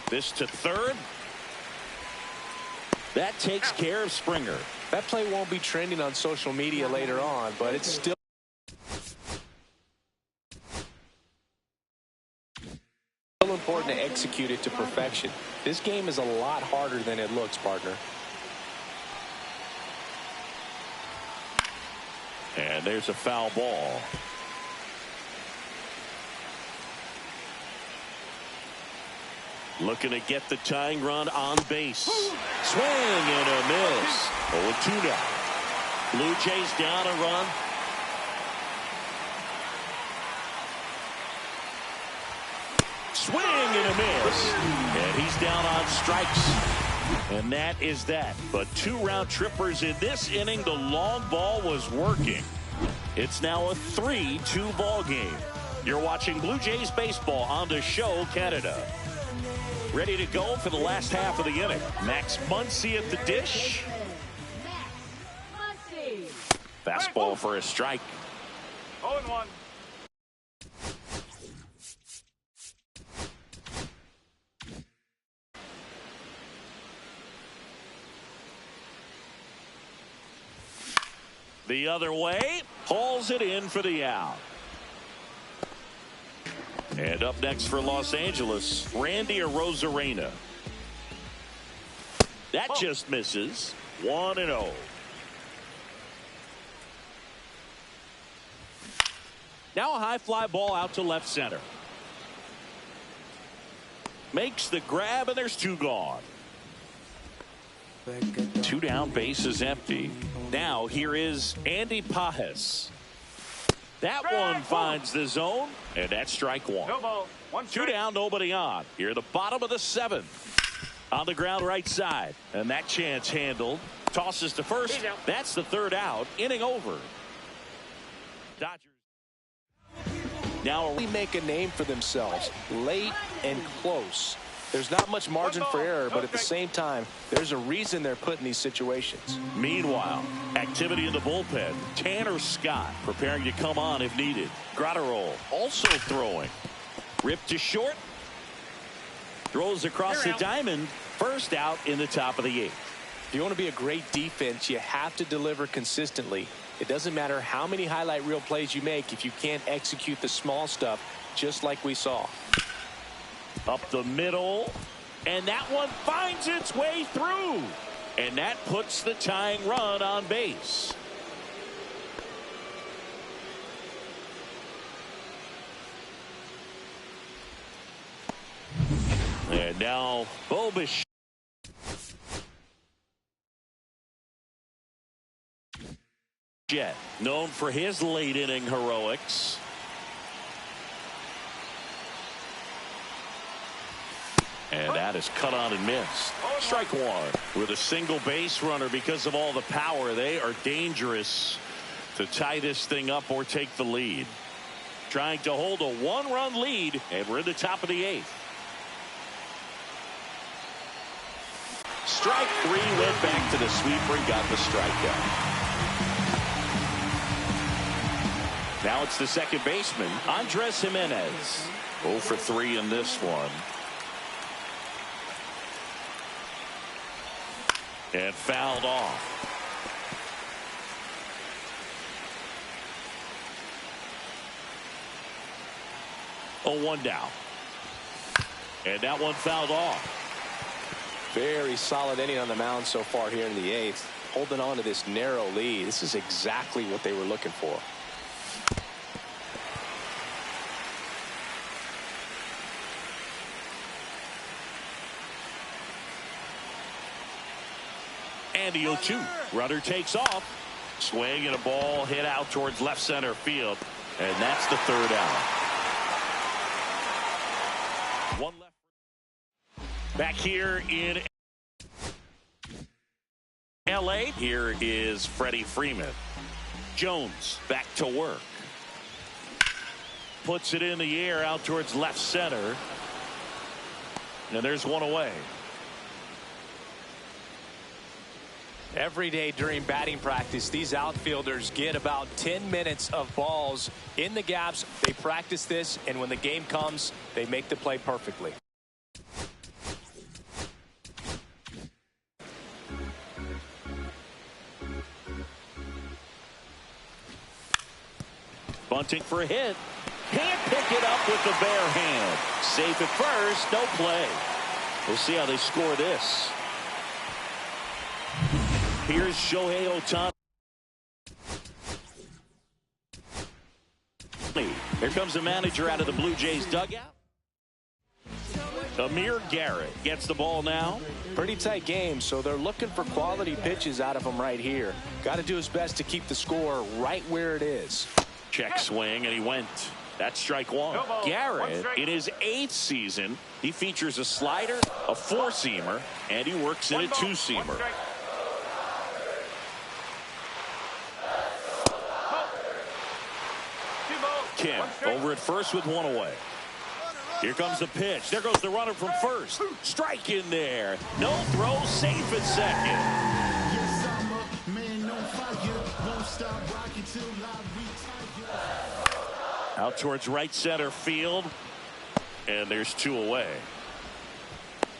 This to third. That takes care of Springer. That play won't be trending on social media later on, but it's still important to execute it to perfection. This game is a lot harder than it looks, partner. And there's a foul ball. Looking to get the tying run on base. Swing and a miss. 0-2 now. Blue Jays down a run. Swing and a miss. And he's down on strikes. And that is that. But 2 round trippers in this inning. The long ball was working. It's now a 3-2 ball game. You're watching Blue Jays baseball on the show Canada. Ready to go for the last half of the inning. Max Muncy at the dish. Fastball for a strike. 0-1. The other way. Hauls it in for the out. And up next for Los Angeles, Randy Arozarena. That just misses. 1-0. Now a high fly ball out to left center. Makes the grab, and there's 2 gone. 2 down, base is empty. Now here is Andy Pajes. That one finds the zone, and that's strike 1. No ball. 1 2 strike. down, nobody on. Here at the bottom of the 7th. On the ground right side. And that chance handled. Tosses to first. That's the 3rd out. Inning over. Dodgers. now really make a name for themselves late and close. There's not much margin for error, but at the same time, there's a reason they're put in these situations. Meanwhile, activity in the bullpen. Tanner Scott preparing to come on if needed. Gratterol also throwing. Ripped to short. Throws across the diamond. First out in the top of the 8th. If you want to be a great defense, you have to deliver consistently. It doesn't matter how many highlight reel plays you make if you can't execute the small stuff, just like we saw. Up the middle, and that one finds its way through, and that puts the tying run on base. And now Bobish. Jet, known for his late inning heroics. And that is cut on and missed. Strike 1 with a single base runner. Because of all the power, they are dangerous to tie this thing up or take the lead. Trying to hold a 1-run lead, and we're in the top of the 8th. Strike 3, went back to the sweeper and got the strikeout. Now it's the second baseman, Andres Jimenez. 0 for 3 in this one. And fouled off. Oh, 1 down. And that one fouled off. Very solid inning on the mound so far here in the 8th. Holding on to this narrow lead. This is exactly what they were looking for. And the 0-2. Runner takes off. Swing and a ball hit out towards left center field. And that's the 3rd out. Back here in L.A., here is Freddie Freeman. Jones back to work. Puts it in the air out towards left center. And there's one away. Every day during batting practice, these outfielders get about 10 minutes of balls in the gaps. They practice this, and when the game comes, they make the play perfectly. Bunting for a hit. Can't pick it up with the bare hand. Safe at first. No play. We'll see how they score this. Here's Shohei Ohtani. Here comes the manager out of the Blue Jays dugout. Amir Garrett gets the ball now. Pretty tight game, so they're looking for quality pitches out of him right here. Got to do his best to keep the score right where it is. Check swing, and he went. That's strike one. Garrett, in his 8th season, he features a slider, a 4-seamer, and he works in a 2-seamer. Kim over at first with one away. Here comes the pitch. There goes the runner from first. Strike in there. No throw, safe at second. Out towards right center field. And there's 2 away.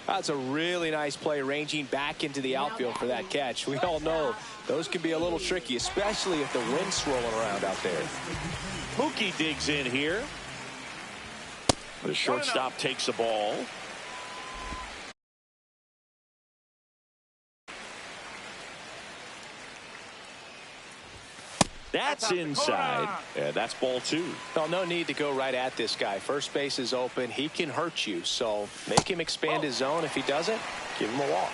That's a really nice play, ranging back into the outfield for that catch. We all know those can be a little tricky, especially if the wind's swirling around out there. Mookie digs in here. The shortstop takes the ball. That's inside. Yeah, that's ball 2. Well, no need to go right at this guy. First base is open. He can hurt you, so make him expand his zone. If he doesn't, give him a walk.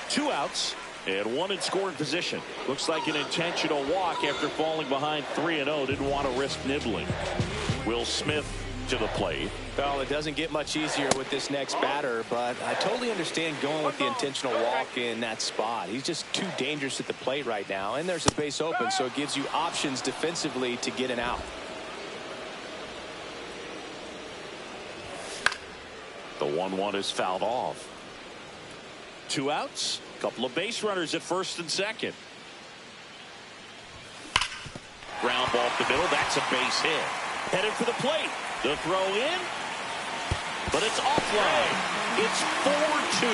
2 outs and 1 in scoring position. Looks like an intentional walk after falling behind 3-0. Didn't want to risk nibbling. Will Smith to the plate. Well, it doesn't get much easier with this next batter, but I totally understand going with the intentional walk in that spot. He's just too dangerous at the plate right now, and there's a base open, so it gives you options defensively to get an out. The 1-1 is fouled off. 2 outs. Couple of base runners at first and second. Ground ball up the middle. That's a base hit. Headed for the plate. The throw in. But it's offline. It's 4-2.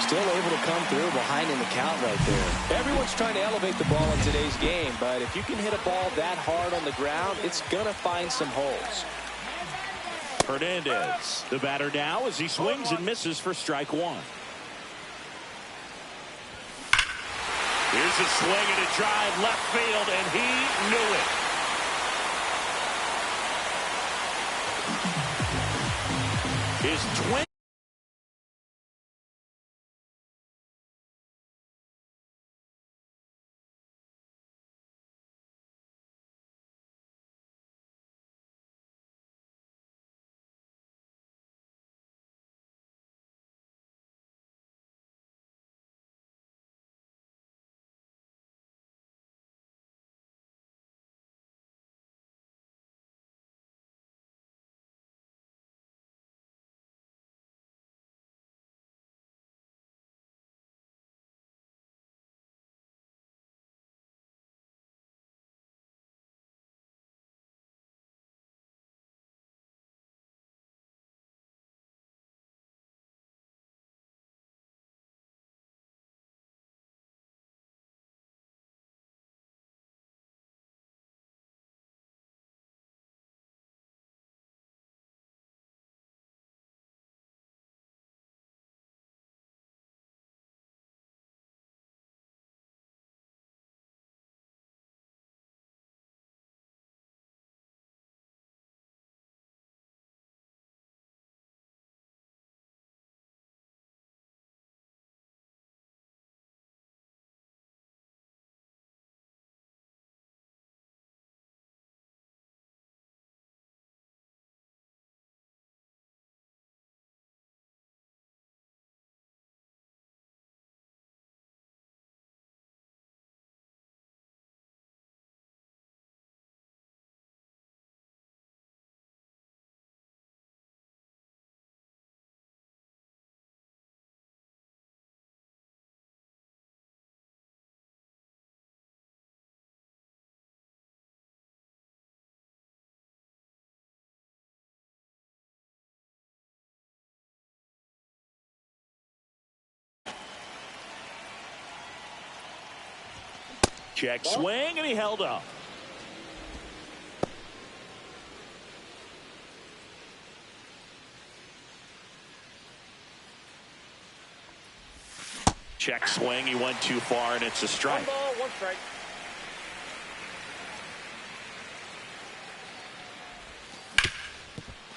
Still able to come through behind in the count right there. Everyone's trying to elevate the ball in today's game, but if you can hit a ball that hard on the ground, it's going to find some holes. Hernandez, the batter now as he swings and misses for strike 1. Here's a swing and a drive left field, and he knew it. His 20. Check swing, and he held up. Check swing, he went too far, and it's a strike. 1 ball, 1 strike.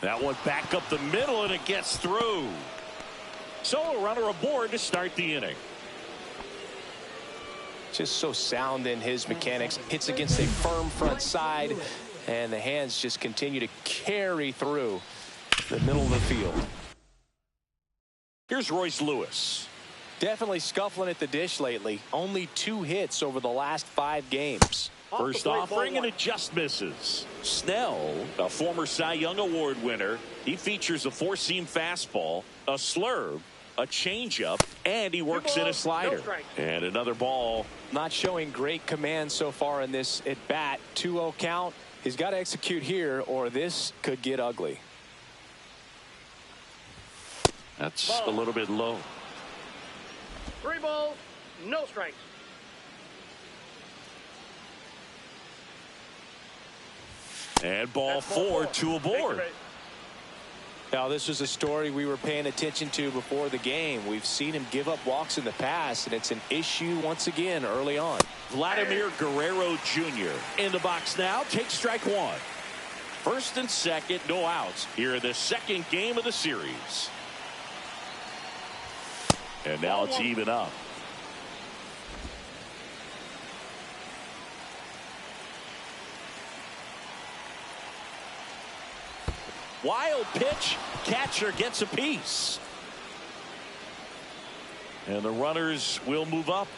That one back up the middle, and it gets through. So a runner aboard to start the inning. Just so sound in his mechanics. Hits against a firm front side, and the hands just continue to carry through the middle of the field. Here's Royce Lewis. Definitely scuffling at the dish lately. Only 2 hits over the last 5 games. First offering, and it just misses. Snell, a former Cy Young Award winner, he features a 4-seam fastball, a slurve, a changeup, and he works in a slider. And another ball. Not showing great command so far in this at bat. 2-0 count. He's got to execute here, or this could get ugly. That's a little bit low. 3 balls, no strikes. And ball 4, 2 aboard. Now, this was a story we were paying attention to before the game. We've seen him give up walks in the past, and it's an issue once again early on. Vladimir Guerrero Jr. in the box now. Takes strike 1. First and second, no outs here in the second game of the series. And now it's even up. Wild pitch. Catcher gets a piece. And the runners will move up.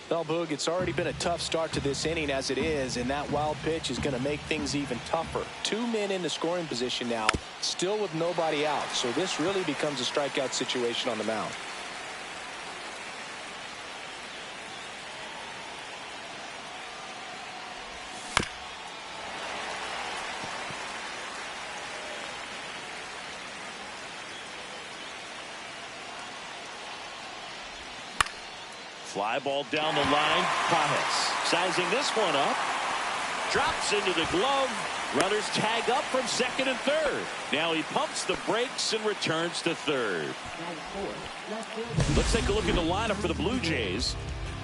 Well, Boog, it's already been a tough start to this inning as it is, and that wild pitch is going to make things even tougher. 2 men in the scoring position now, still with nobody out. So this really becomes a strikeout situation on the mound. Fly ball down the line. Pajes sizing this one up. Drops into the glove. Runners tag up from second and third. Now he pumps the brakes and returns to third. Let's take a look at the lineup for the Blue Jays.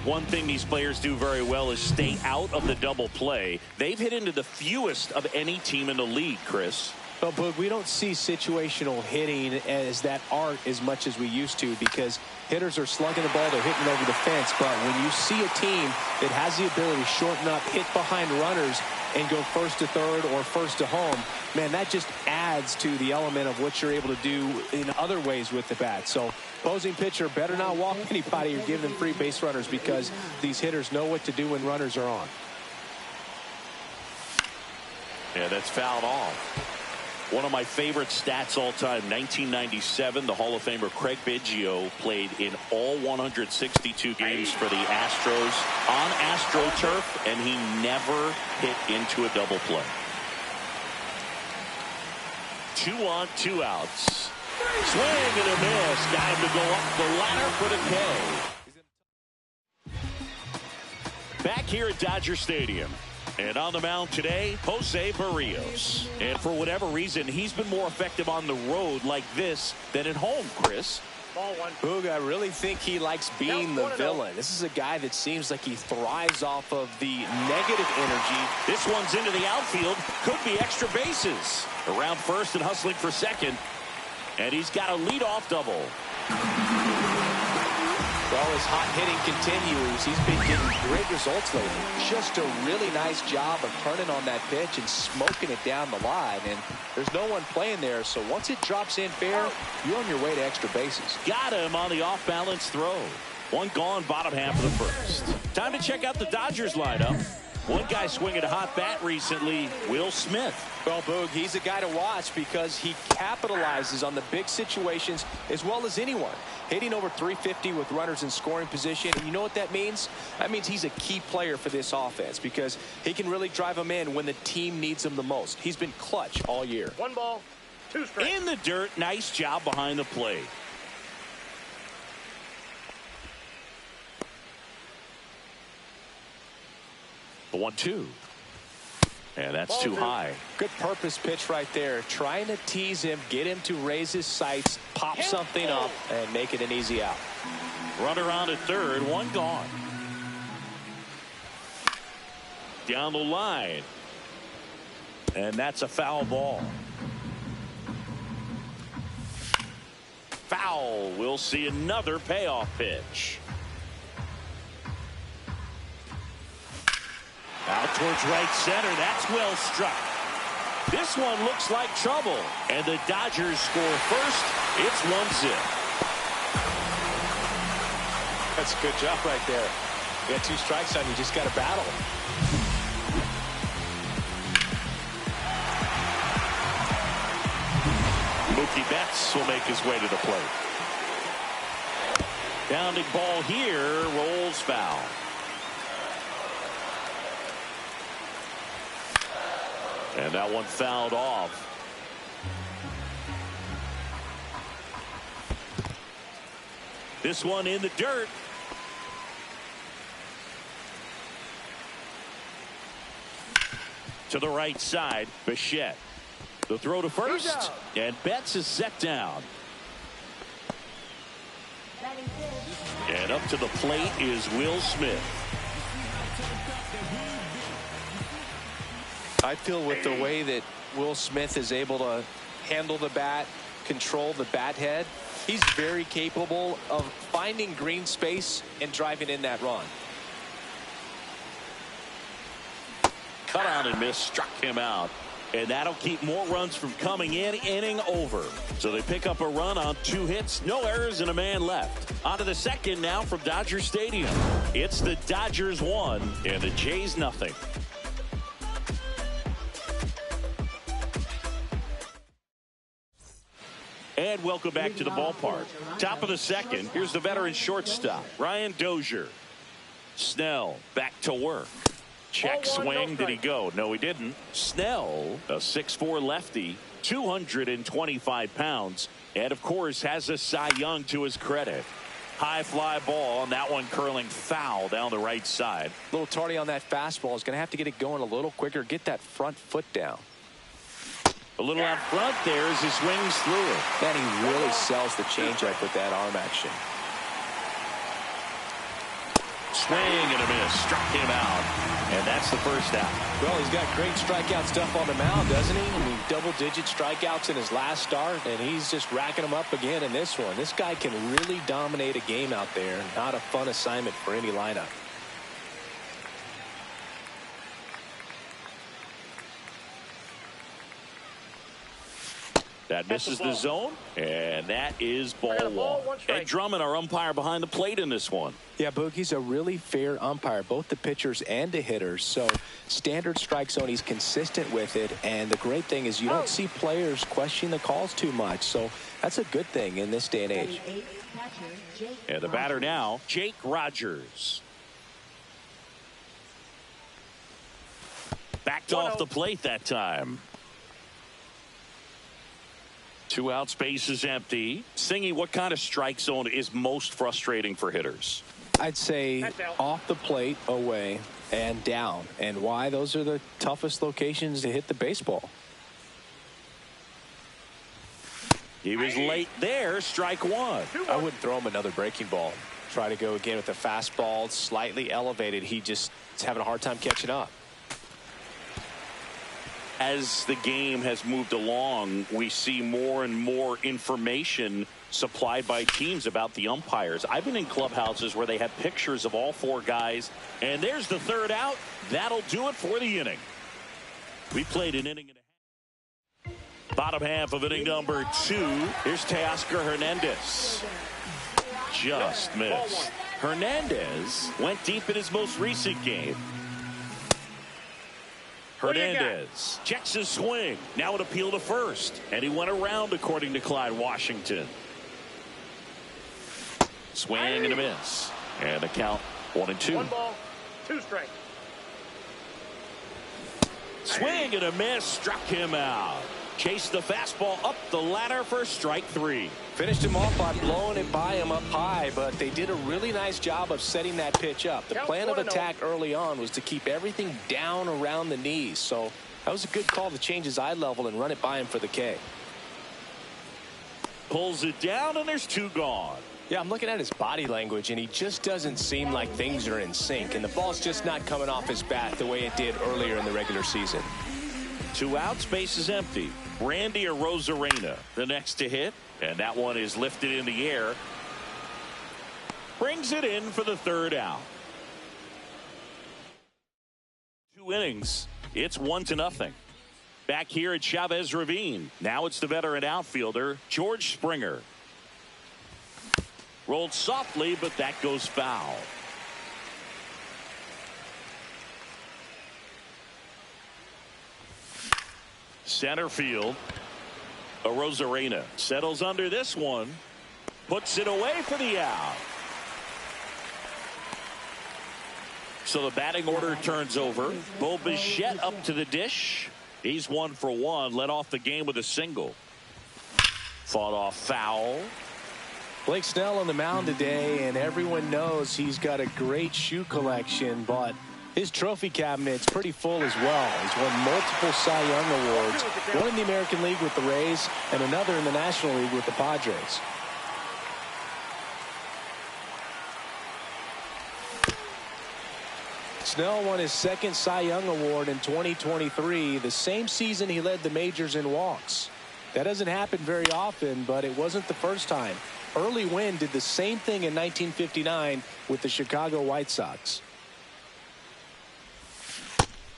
One thing these players do very well is stay out of the double play. They've hit into the fewest of any team in the league, Chris. Well, Boog, we don't see situational hitting as that art as much as we used to, because hitters are slugging the ball, they're hitting over the fence. But when you see a team that has the ability to shorten up, hit behind runners, and go first to third or first to home, man, that just adds to the element of what you're able to do in other ways with the bat. So opposing pitcher better not walk anybody or give them free base runners, because these hitters know what to do when runners are on. Yeah, that's fouled off. One of my favorite stats all time, 1997, the Hall of Famer Craig Biggio played in all 162 games for the Astros on AstroTurf, and he never hit into a double play. 2 on, 2 outs. Swing and a miss. Got him to go up the ladder for the K. Back here at Dodger Stadium. And on the mound today, Jose Barrios. And for whatever reason, he's been more effective on the road like this than at home, Chris. Ball 1. Boog, I really think he likes being the villain. This is a guy that seems like he thrives off of the negative energy. This one's into the outfield. Could be extra bases. Around first and hustling for second. And he's got a leadoff double. Well, his hot hitting continues. He's been getting great results lately. Just a really nice job of turning on that pitch and smoking it down the line. And there's no one playing there, so once it drops in fair, you're on your way to extra bases. Got him on the off-balance throw. One gone, bottom half of the first. Time to check out the Dodgers lineup. One guy swinging a hot bat recently, Will Smith. Well, Boog, he's a guy to watch because he capitalizes on the big situations as well as anyone. Hitting over 350 with runners in scoring position. And you know what that means? That means he's a key player for this offense because he can really drive them in when the team needs him the most. He's been clutch all year. 1 ball, 2 strikes. In the dirt, nice job behind the plate. The 1-2. And that's too high. Good purpose pitch right there. Trying to tease him, get him to raise his sights, pop something up, and make it an easy out. Runner on at third, one gone. Down the line. And that's a foul ball. Foul. We'll see another payoff pitch. Out towards right center. That's well struck. This one looks like trouble. And the Dodgers score first. It's 1-0. That's a good job right there. You got 2 strikes on you. Just got to battle. Mookie Betts will make his way to the plate. Bounding ball here. Rolls foul. And that one fouled off. This one in the dirt. To the right side, Bichette. The throw to first, and Betts is set down. And up to the plate is Will Smith. I feel with the way that Will Smith is able to handle the bat, control the bat head, he's very capable of finding green space and driving in that run. Cut on and miss, struck him out. And that'll keep more runs from coming in, inning over. So they pick up a run on 2 hits, no errors, and a man left. On to the second now from Dodger Stadium. It's the Dodgers 1 and the Jays nothing. And welcome back to the ballpark. Top of the second, here's the veteran shortstop, Ryan Dozier. Snell back to work. Check swing. Did he go? No, he didn't. Snell, a 6'4" lefty, 225 pounds, and of course has a Cy Young to his credit. High fly ball, and that one curling foul down the right side. A little tardy on that fastball. Is going to have to get it going a little quicker. Get that front foot down. A little out front there as he swings through it. Then he really sells the changeup with that arm action. Swing and a miss. Struck him out. And that's the first out. Well, he's got great strikeout stuff on the mound, doesn't he? I mean, double-digit strikeouts in his last start, and he's just racking them up again in this one. This guy can really dominate a game out there. Not a fun assignment for any lineup. That misses the zone, and that is ball one. Ed Drummond, our umpire behind the plate in this one. Yeah, Boogie's a really fair umpire, both the pitchers and the hitters. So standard strike zone, he's consistent with it. And the great thing is you don't see players question the calls too much. So that's a good thing in this day and age. And the batter now, Jake Rogers. Backed off the plate that time. 2 outs, base is empty. Singy, what kind of strike zone is most frustrating for hitters? I'd say off the plate, away, and down. And why? Those are the toughest locations to hit the baseball. He was late there. Strike one. I wouldn't throw him another breaking ball. Try to go again with the fastball, slightly elevated. He just is having a hard time catching up. As the game has moved along, we see more and more information supplied by teams about the umpires. I've been in clubhouses where they have pictures of all 4 guys, and there's the third out. That'll do it for the inning. We played an inning and a half. Bottom half of inning number 2. Here's Teoscar Hernandez. Just missed. Hernandez went deep in his most recent game. Hernandez checks his swing. Now an appeal to first. And he went around, according to Clyde Washington. Swing and a miss. And the count 1-2. 1 ball, 2 strikes. Swing and a miss. Struck him out. Chase the fastball up the ladder for strike 3. Finished him off by blowing it by him up high, but they did a really nice job of setting that pitch up. The plan of attack early on was to keep everything down around the knees, so that was a good call to change his eye level and run it by him for the K. Pulls it down, and there's 2 gone. Yeah, I'm looking at his body language, and he just doesn't seem like things are in sync, and the ball's just not coming off his bat the way it did earlier in the regular season. 2 outs, base is empty. Randy Arozarena, the next to hit, and that one is lifted in the air. Brings it in for the 3rd out. 2 innings. It's 1-0. Back here at Chavez Ravine. Now it's the veteran outfielder, George Springer. Rolled softly, but that goes foul. Center field. Arozarena settles under this one. Puts it away for the out. So the batting order turns over. Bo Bichette up to the dish. He's 1 for 1. Led off the game with a single. Fought off foul. Blake Snell on the mound today, and everyone knows he's got a great shoe collection, but his trophy cabinet's pretty full as well. He's won multiple Cy Young awards, one in the American League with the Rays and another in the National League with the Padres. Snell won his 2nd Cy Young award in 2023, the same season he led the majors in walks. That doesn't happen very often, but it wasn't the first time. Early Wynn did the same thing in 1959 with the Chicago White Sox.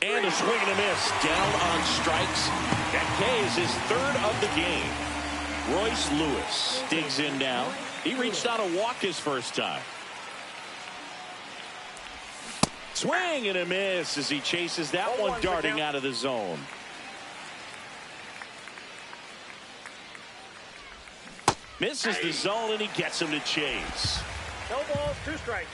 And a swing and a miss. Down on strikes. That K is his 3rd of the game. Royce Lewis digs in now. He reached out a walk his first time. Swing and a miss as he chases that one darting out of the zone. Misses the zone, and he gets him to chase. No balls, 2 strikes.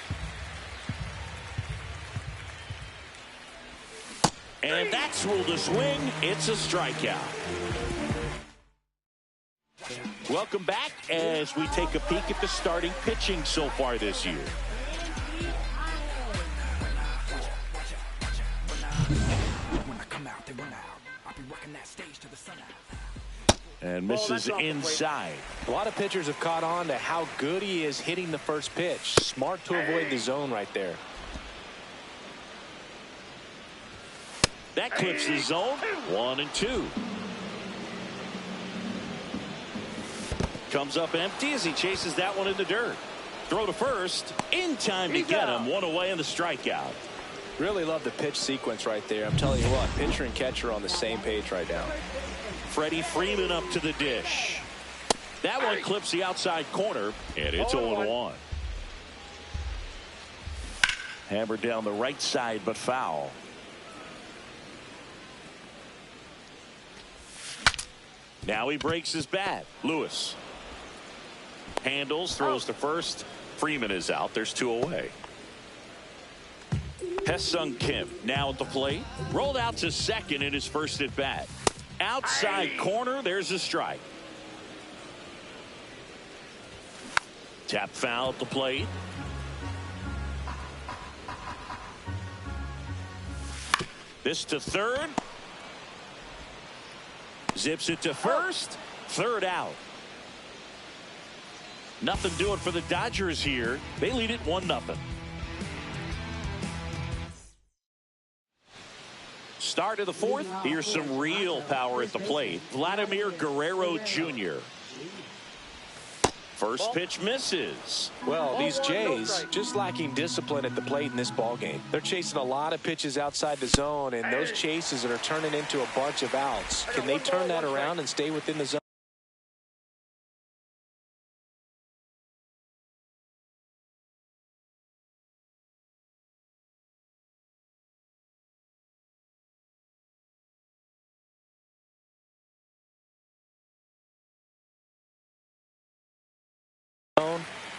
And that's ruled a swing. It's a strikeout. Welcome back as we take a peek at the starting pitching so far this year. And misses inside. A lot of pitchers have caught on to how good he is hitting the first pitch. Smart to avoid the zone right there. That clips the zone. 1-2. Comes up empty as he chases that one in the dirt. Throw to first. In time to get him. 1 away in the strikeout. Really love the pitch sequence right there. I'm telling you what, pitcher and catcher on the same page right now. Freddie Freeman up to the dish. That one clips the outside corner, and it's 0-1. Hammered down the right side, but foul. Now he breaks his bat. Lewis handles, throws to first. Freeman is out. There's 2 away. Hesung Kim now at the plate. Rolled out to second in his first at bat. Outside corner, there's a strike. Tap foul at the plate. This to third. Zips it to first. 3rd out. Nothing doing for the Dodgers here. They lead it 1-0. Start of the 4th. Here's some real power at the plate. Vladimir Guerrero Jr. First pitch misses. Well, these Jays just lacking discipline at the plate in this ballgame. They're chasing a lot of pitches outside the zone, and those chases are turning into a bunch of outs. Can they turn that around and stay within the zone?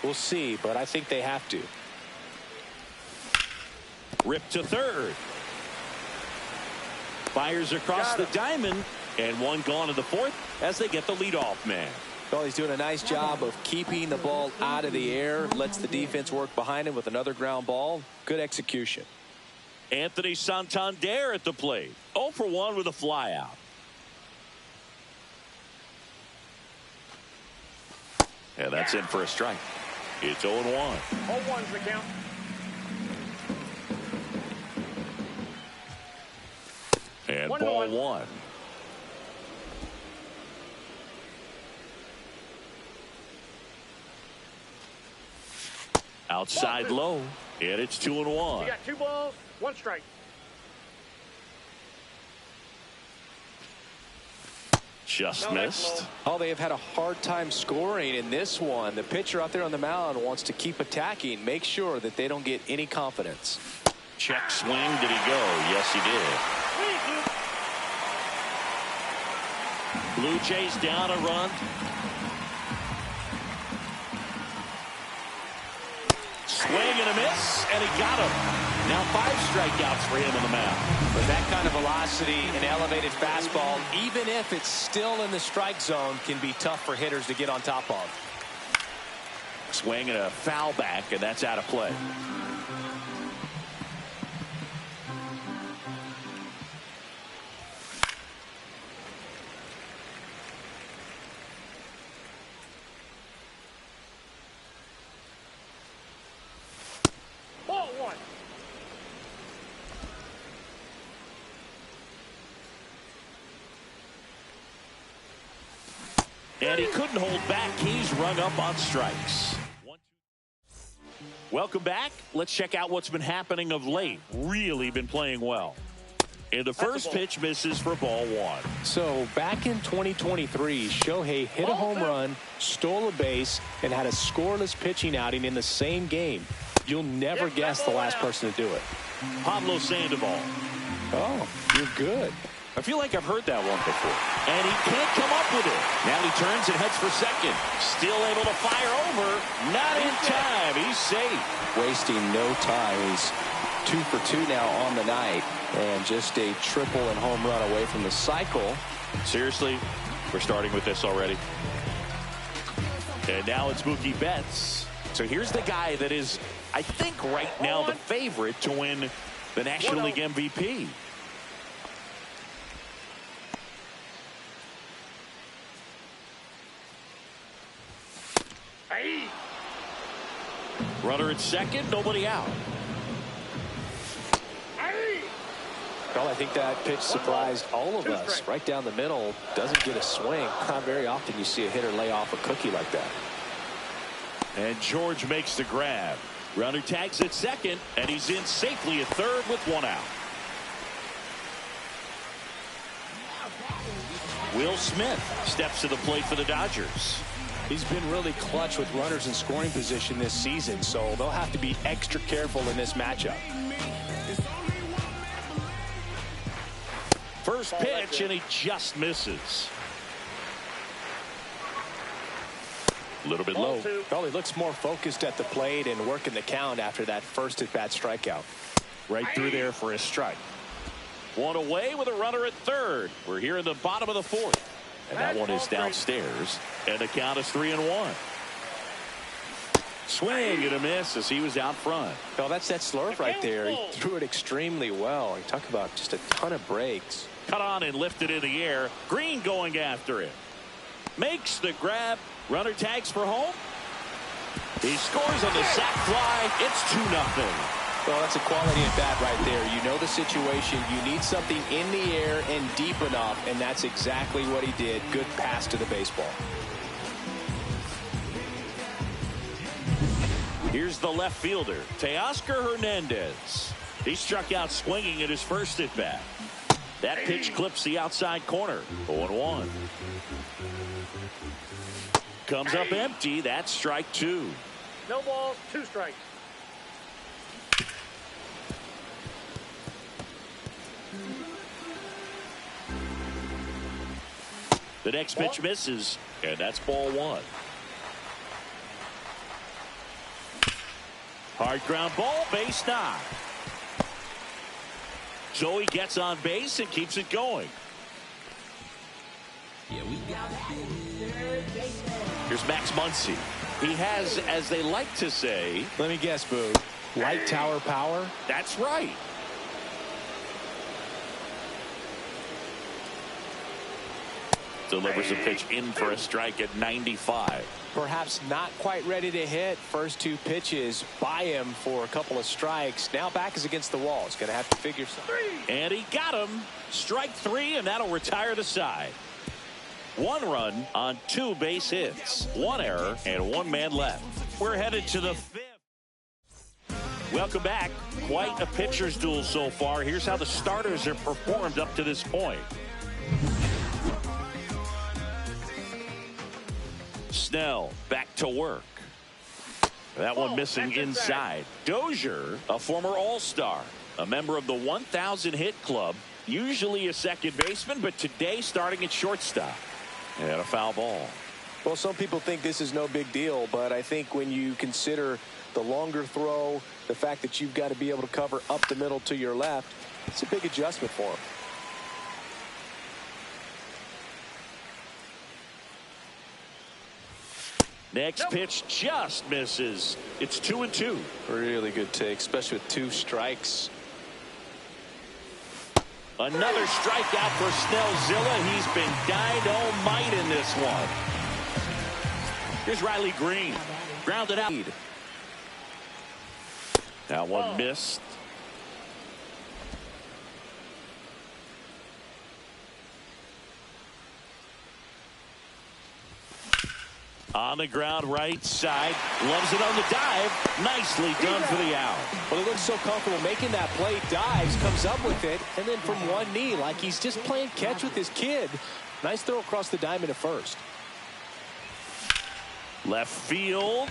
We'll see, but I think they have to. Rip to third. Fires across the diamond. And one gone in the fourth as they get the leadoff man. Well, he's doing a nice job of keeping the ball out of the air. Lets the defense work behind him with another ground ball. Good execution. Anthony Santander at the plate. 0 for 1 with a flyout. And that's in for a strike. It's 0-1. 0-1's the count. And ball 1. Outside low. And it's 2-1. You got 2 balls, 1 strike. Just missed. Oh, they have had a hard time scoring in this one. The pitcher out there on the mound wants to keep attacking. Make sure that they don't get any confidence. Check swing. Did he go? Yes, he did. Blue Jays down a run. Swing and a miss, and he got him. Now 5 strikeouts for him on the mound. With that kind of velocity and elevated fastball, even if it's still in the strike zone, can be tough for hitters to get on top of. Swing and a foul back, and that's out of play. Ball 1. And he couldn't hold back. He's rung up on strikes. Welcome back. Let's check out what's been happening of late. Really been playing well. And the first pitch misses for ball 1. So back in 2023, Shohei hit a home run, stole a base, and had a scoreless pitching outing in the same game. You'll never guess the last person to do it. Pablo Sandoval. Oh, you're good. I feel like I've heard that one before. And he can't come up with it. Now he turns and heads for second. Still able to fire over. Not in time. He's safe. Wasting no time. He's 2 for 2 now on the night. And just a triple and home run away from the cycle. Seriously, we're starting with this already. And now it's Mookie Betts. So here's the guy that is, I think, right now the favorite to win the National League MVP. Runner at second, nobody out. Well, I think that pitch surprised all of us. Right down the middle, doesn't get a swing. Not very often you see a hitter lay off a cookie like that. And George makes the grab. Runner tags at second, and he's in safely at third with 1 out. Will Smith steps to the plate for the Dodgers. He's been really clutch with runners in scoring position this season, so they'll have to be extra careful in this matchup. First pitch, and he just misses. A little bit low. Well, he looks more focused at the plate and working the count after that first at-bat strikeout. Right through there for a strike. 1 away with a runner at third. We're here in the bottom of the fourth. And that one is downstairs. And the count is 3-1. Swing and a miss as he was out front. Well, that's that slurve right there. He threw it extremely well. You talk about just a ton of breaks. Cut on and lifted in the air. Green going after it. Makes the grab. Runner tags for home. He scores on the sac fly. It's 2-0. Well, that's a quality at bat right there. You know the situation. You need something in the air and deep enough, and that's exactly what he did. Good pass to the baseball. Here's the left fielder, Teoscar Hernandez. He struck out swinging at his first at bat. That pitch clips the outside corner. 0-1. Comes up empty. That's strike 2. No balls, 2 strikes. The next pitch misses, and that's ball 1. Hard ground ball, base knock. So he gets on base and keeps it going. Here's Max Muncy. He has, as they like to say, Let me guess, Boog. Light tower power? That's right. Delivers a pitch in for a strike at 95. Perhaps not quite ready to hit. First two pitches by him for a couple of strikes. Now back is against the wall. He's going to have to figure something. And he got him. Strike three, and that'll retire the side. 1 run on 2 base hits, 1 error, and 1 man left. We're headed to the 5th. Welcome back. Quite a pitcher's duel so far. Here's how the starters have performed up to this point. Snell back to work. That one missing inside. Dozier, a former All-Star, a member of the 1,000 hit club, usually a second baseman, but today starting at shortstop. And a foul ball. Well, some people think this is no big deal, but I think when you consider the longer throw, the fact that you've got to be able to cover up the middle to your left, it's a big adjustment for him. Next pitch just misses. It's 2-2. Really good take, especially with 2 strikes. Another strikeout for Snellzilla. He's been dynamite in this one. Here's Riley Green. Grounded out. That one missed. On the ground, right side. Loves it on the dive. Nicely done for the out. Well, he looks so comfortable making that play. Dives, comes up with it, and then from one knee, like he's just playing catch with his kid. Nice throw across the diamond at first. Left field.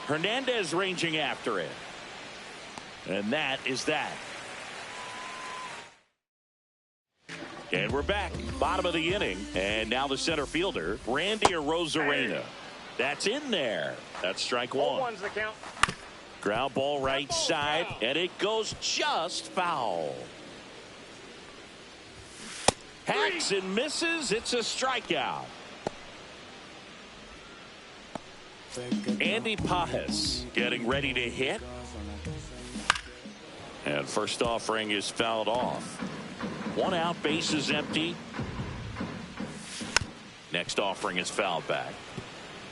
Hernandez ranging after it. And that is that. And we're back. Bottom of the inning. And now the center fielder, Randy Arozarena. That's in there. That's strike 1. 1's the count. Ground ball right side. And it goes just foul. Hacks and misses. It's a strikeout. Andy Pajes getting ready to hit. And first offering is fouled off. 1 out, base is empty. Next offering is fouled back.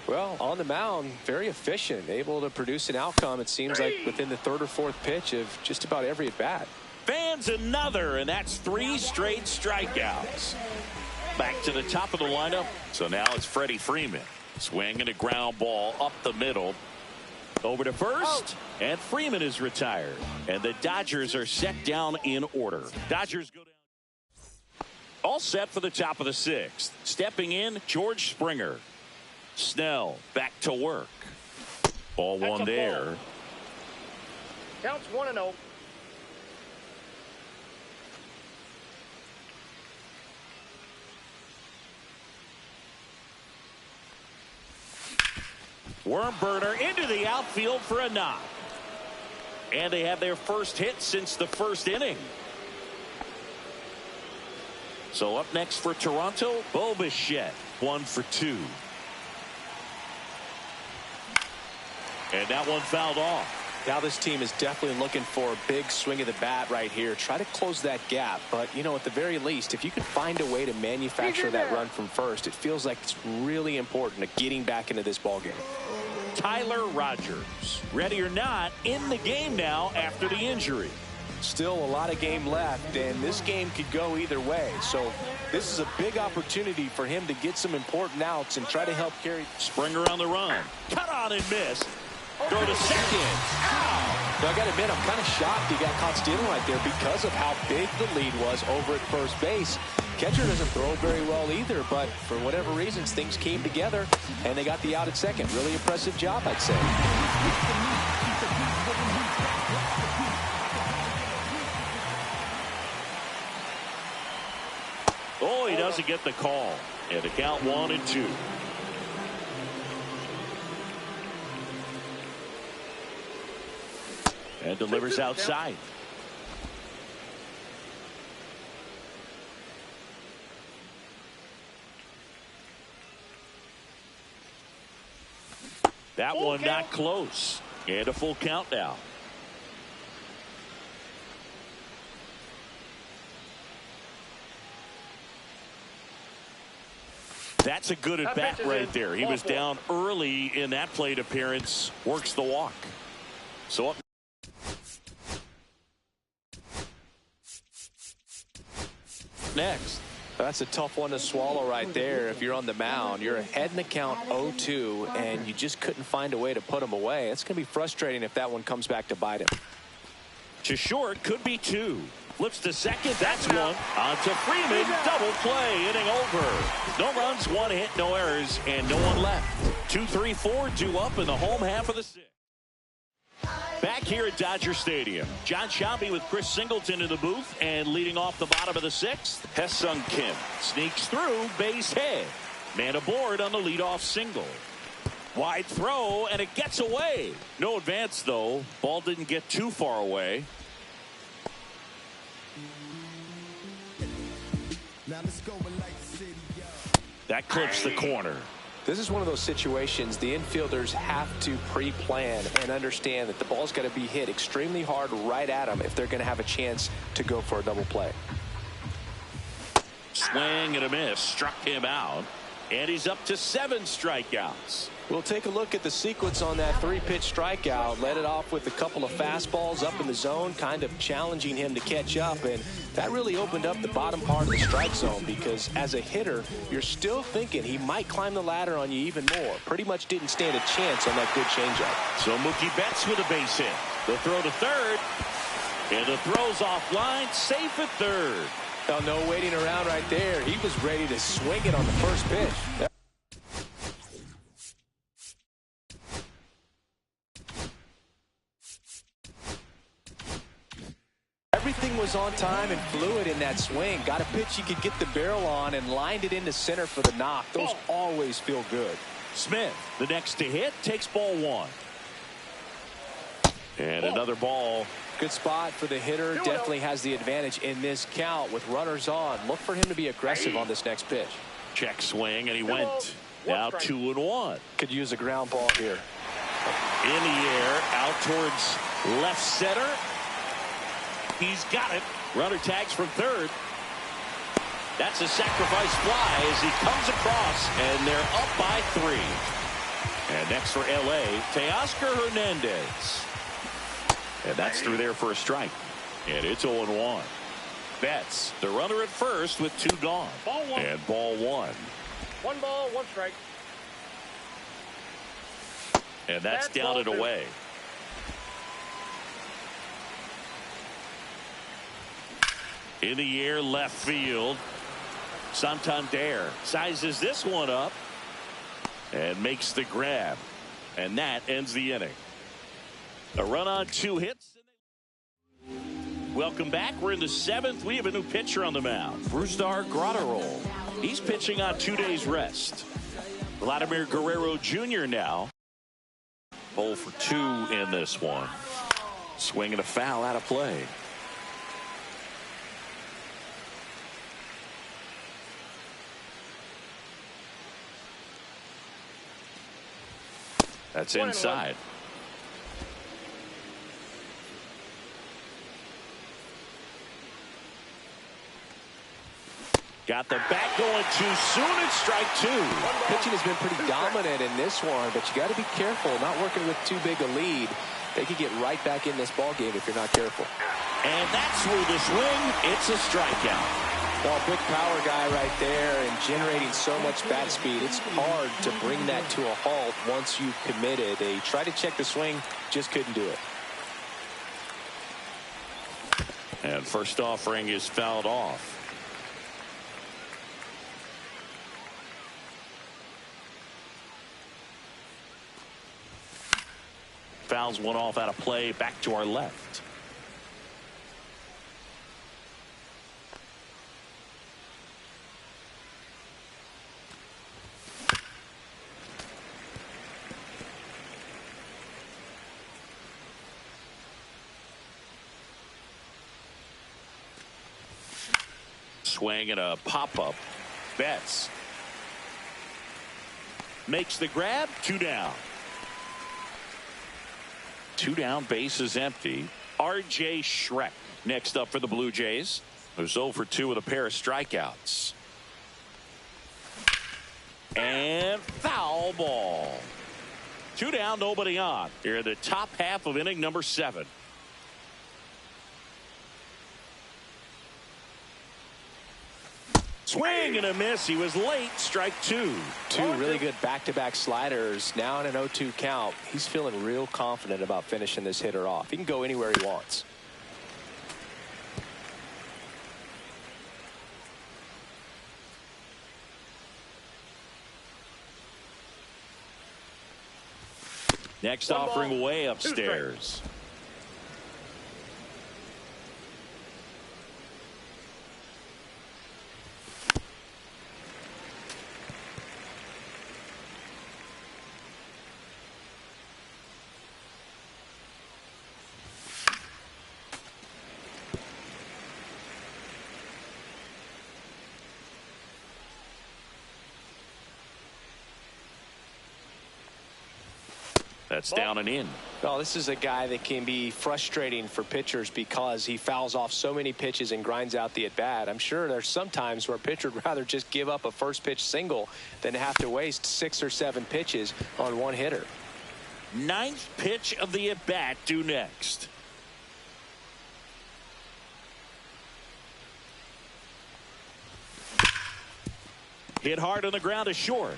Well, on the mound, very efficient, able to produce an outcome, it seems like, within the 3rd or 4th pitch of just about every at-bat. Fans another, and that's 3 straight strikeouts. Back to the top of the lineup. So now it's Freddie Freeman. Swinging a ground ball up the middle. Over to first, and Freeman is retired. And the Dodgers are set down in order. Dodgers go down. All set for the top of the 6th. Stepping in, George Springer. Snell back to work. Ball 1 there. Counts 1-0. Worm burner into the outfield for a knock. And they have their first hit since the 1st inning. So up next for Toronto, Bo Bichette, 1 for 2. And that one fouled off. Now this team is definitely looking for a big swing of the bat right here. Try to close that gap. But, you know, at the very least, if you can find a way to manufacture that run from first, it feels like it's really important to getting back into this ballgame. Tyler Rogers, ready or not, in the game now after the injury. Still a lot of game left, and this game could go either way. So this is a big opportunity for him to get some important outs and try to help carry. Springer on the run. Cut on and miss. Throw to second. Ow! Now, I got to admit, I'm kind of shocked he got caught stealing right there because of how big the lead was over at first base. Catcher doesn't throw very well either, but for whatever reasons, things came together, and they got the out at second. Really impressive job, I'd say. Oh, he doesn't get the call. And the count 1-2. And delivers outside. That one not close. And a full count now. That's a good at bat right there. He was down early in that plate appearance. Works the walk. So up. Next. That's a tough one to swallow right there. If you're on the mound, you're ahead in the count 0-2, and you just couldn't find a way to put him away. It's going to be frustrating if that one comes back to bite him. To short, could be two. Flips to second, that's one. On to Freeman, double play, inning over. No runs, one hit, no errors, and no one left. 2, 3, 4, 2 up in the home half of the sixth. Back here at Dodger Stadium, John Shelby with Chris Singleton in the booth, and leading off the bottom of the sixth, Hesung Kim sneaks through, base hit. Man aboard on the leadoff single. Wide throw, and it gets away. No advance, though. Ball didn't get too far away. That clips the corner. This is one of those situations the infielders have to pre-plan and understand that the ball's got to be hit extremely hard right at them if they're going to have a chance to go for a double play. Swing and a miss. Struck him out. And he's up to 7 strikeouts. We'll take a look at the sequence on that 3-pitch strikeout. Led it off with a couple of fastballs up in the zone, kind of challenging him to catch up. And that really opened up the bottom part of the strike zone, because as a hitter, you're still thinking he might climb the ladder on you even more. Pretty much didn't stand a chance on that good changeup. So Mookie Betts with a base hit. The throw to third. And the throw's offline. Safe at third. Oh, no waiting around right there. He was ready to swing it on the first pitch. Everything was on time and fluid in that swing. Got a pitch you could get the barrel on and lined it into center for the knock. Those always feel good. Smith, the next to hit, takes ball 1. And another ball. Good spot for the hitter. Definitely has the advantage in this count with runners on. Look for him to be aggressive on this next pitch. Check swing, and he went. Now 2-1. Could use a ground ball here. In the air, out towards left center. He's got it. Runner tags from third. That's a sacrifice fly as he comes across, and they're up by 3. And next for L.A., Teoscar Hernandez. And that's through there for a strike. And it's 0-1. Betts, the runner at first with 2 gone. Ball 1. And ball 1. 1 ball, 1 strike. And that's down and away. In the air, left field. Santander sizes this one up and makes the grab. And that ends the inning. A run on 2 hits. Welcome back. We're in the 7th. We have a new pitcher on the mound. Brusdar Graterol. He's pitching on 2 days rest. Vladimir Guerrero Jr. now. 0 for 2 in this one. Swing and a foul out of play. That's inside. Got the bat going too soon. It's strike 2. Pitching has been pretty dominant in this one, but you got to be careful. Not working with too big a lead. They could get right back in this ball game if you're not careful. And that's through the swing. It's a strikeout. Well, big power guy right there and generating so much bat speed. It's hard to bring that to a halt once you've committed. They tried to check the swing, just couldn't do it. And first offering is fouled off. Fouls one off out of play. Back to our left. Swing and a pop-up. Betts makes the grab. 2 down. 2 down, bases empty. R.J. Schreck next up for the Blue Jays, who's 0 for 2 with a pair of strikeouts. And foul ball. 2 down, nobody on. Here in the top half of inning number 7. Swing and a miss. He was late. Strike 2. 2 really good back-to-back sliders. Now in an 0-2 count. He's feeling real confident about finishing this hitter off. He can go anywhere he wants. Next offering way upstairs. That's down and in. Well, this is a guy that can be frustrating for pitchers because he fouls off so many pitches and grinds out the at-bat. I'm sure there's some times where a pitcher would rather just give up a first pitch single than have to waste 6 or 7 pitches on one hitter. 9th pitch of the at-bat due next. Hit hard on the ground to short.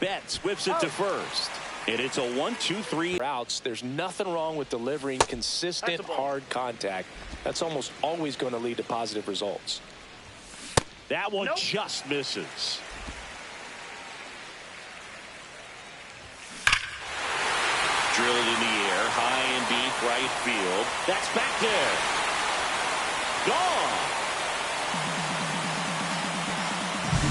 Betts whips it to first. And it's a 1-2-3 routes. There's nothing wrong with delivering consistent hard contact. That's almost always going to lead to positive results. That one just misses. Drilled in the air, high and deep right field. That's back there. Gone.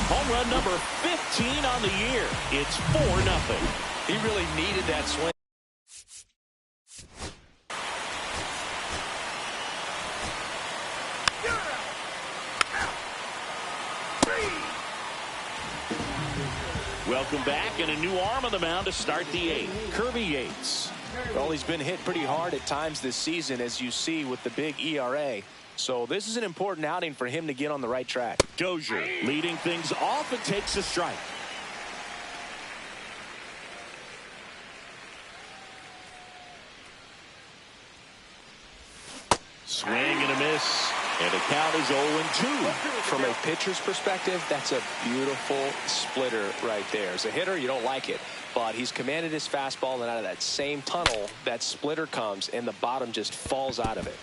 Home run number 15 on the year. It's 4-0. He really needed that swing. Welcome back, and a new arm on the mound to start the 8th. Kirby Yates. Well, he's been hit pretty hard at times this season, as you see with the big ERA. So this is an important outing for him to get on the right track. Dozier leading things off and takes a strike. Swing and a miss. And the count is 0-2. From a pitcher's perspective, that's a beautiful splitter right there. As a hitter, you don't like it. But he's commanded his fastball, and out of that same tunnel, that splitter comes, and the bottom just falls out of it.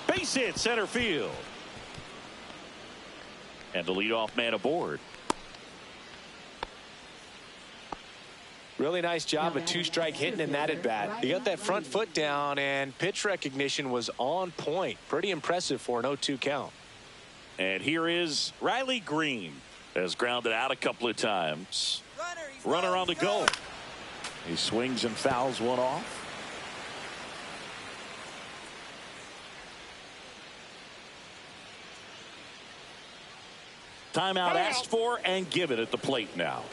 Base hit center field. And the leadoff man aboard. Really nice job of 2-strike hitting in that at bat. He got that front foot down, and pitch recognition was on point. Pretty impressive for an 0-2 count. And here is Riley Green. Has grounded out a couple of times. Runner on the go. He swings and fouls one off. Timeout asked for and given at the plate now.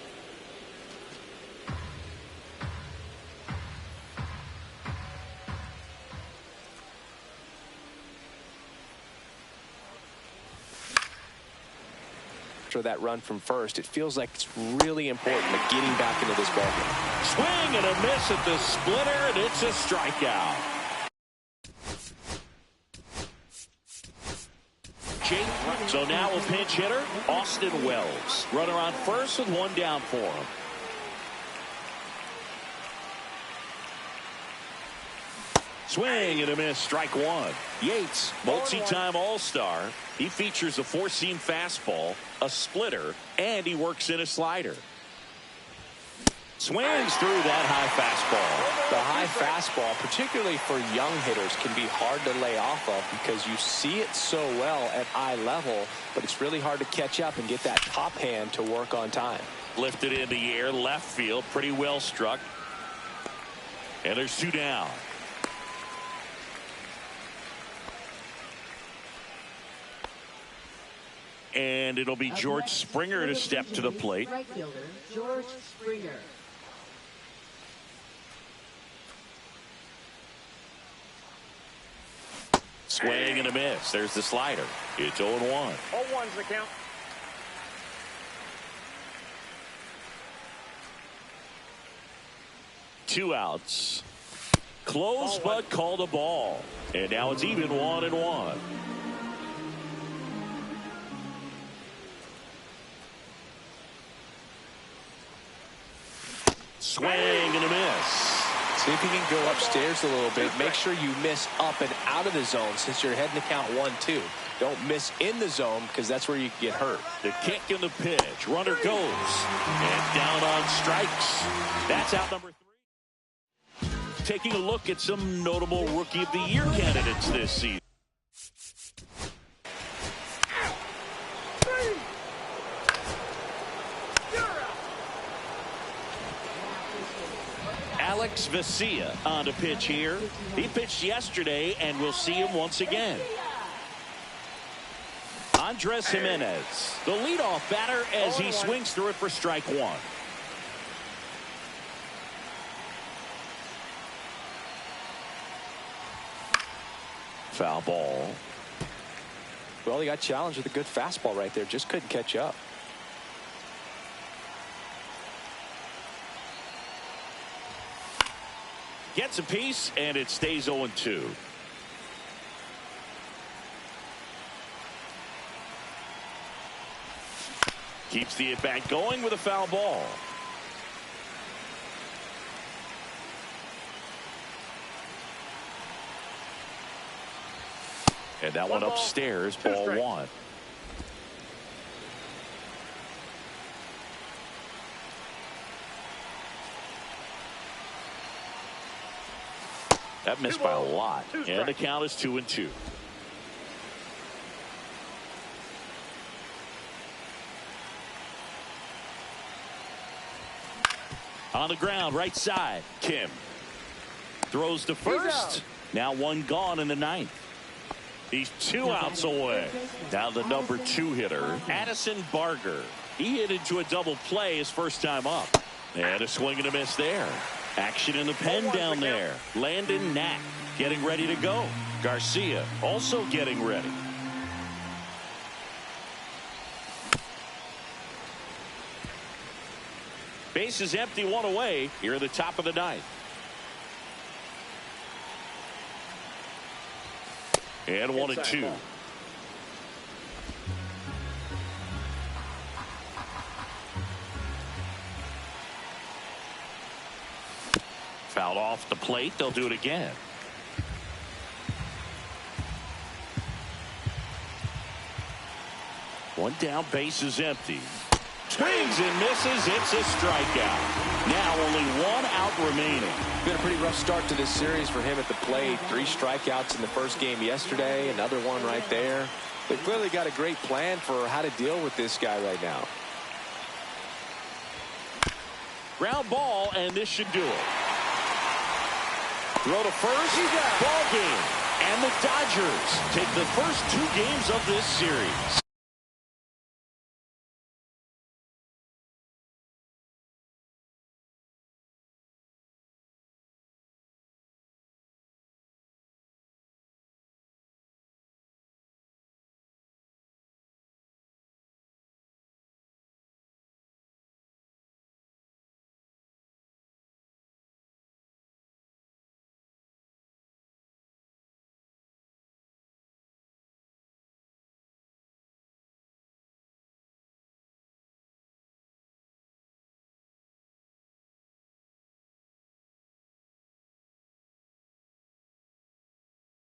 After that run from first, it feels like it's really important to getting back into this ballgame. Swing and a miss at the splitter, and it's a strikeout. So now a pinch hitter, Austin Wells. Runner on first with 1 down for him. Swing and a miss, strike 1. Yates, multi-time All-Star. He features a 4-seam fastball, a splitter, and he works in a slider. Swings through that high fastball. The high fastball, particularly for young hitters, can be hard to lay off of because you see it so well at eye level, but it's really hard to catch up and get that top hand to work on time. Lifted in the air, left field, pretty well struck. And there's 2 down. . and it'll be George Springer to step to the plate. Right fielder, George Springer. Swing and a miss. There's the slider. It's 0-1. 0-1's the count. Two outs. Close, but called a ball. And now it's even 1-1. Swing and a miss. See if you can go upstairs a little bit. Make sure you miss up and out of the zone since you're heading to count 1-2. Don't miss in the zone because that's where you can get hurt. The kick and the pitch. Runner goes. And down on strikes. That's out number 3. Taking a look at some notable Rookie of the Year candidates this season. Alex Vesia on to pitch here. He pitched yesterday, and we'll see him once again. Andres Jimenez, the leadoff batter, as he swings through it for strike one. Foul ball. Well, he got challenged with a good fastball right there. Just couldn't catch up. Gets a piece, and it stays 0-2. Keeps the at-bat going with a foul ball. And that one upstairs, ball one. That missed by a lot. And the count is 2-2. On the ground, right side, Kim. Throws to first. Now one gone in the ninth. He's 2 outs away. Now the number 2 hitter, Addison Barger. He hit into a double play his first time up. And a swing and a miss there. Action in the pen down there. Landon Knack getting ready to go. Garcia also getting ready. Base is empty, 1 away here at the top of the ninth. And 1-2. Fouled off the plate. They'll do it again. One down, base is empty. Swings and misses. It's a strikeout. Now only 1 out remaining. Been a pretty rough start to this series for him at the plate. 3 strikeouts in the first game yesterday. Another one right there. They've clearly got a great plan for how to deal with this guy right now. Ground ball, and this should do it. Throw to first. Ball game. And the Dodgers take the first 2 games of this series.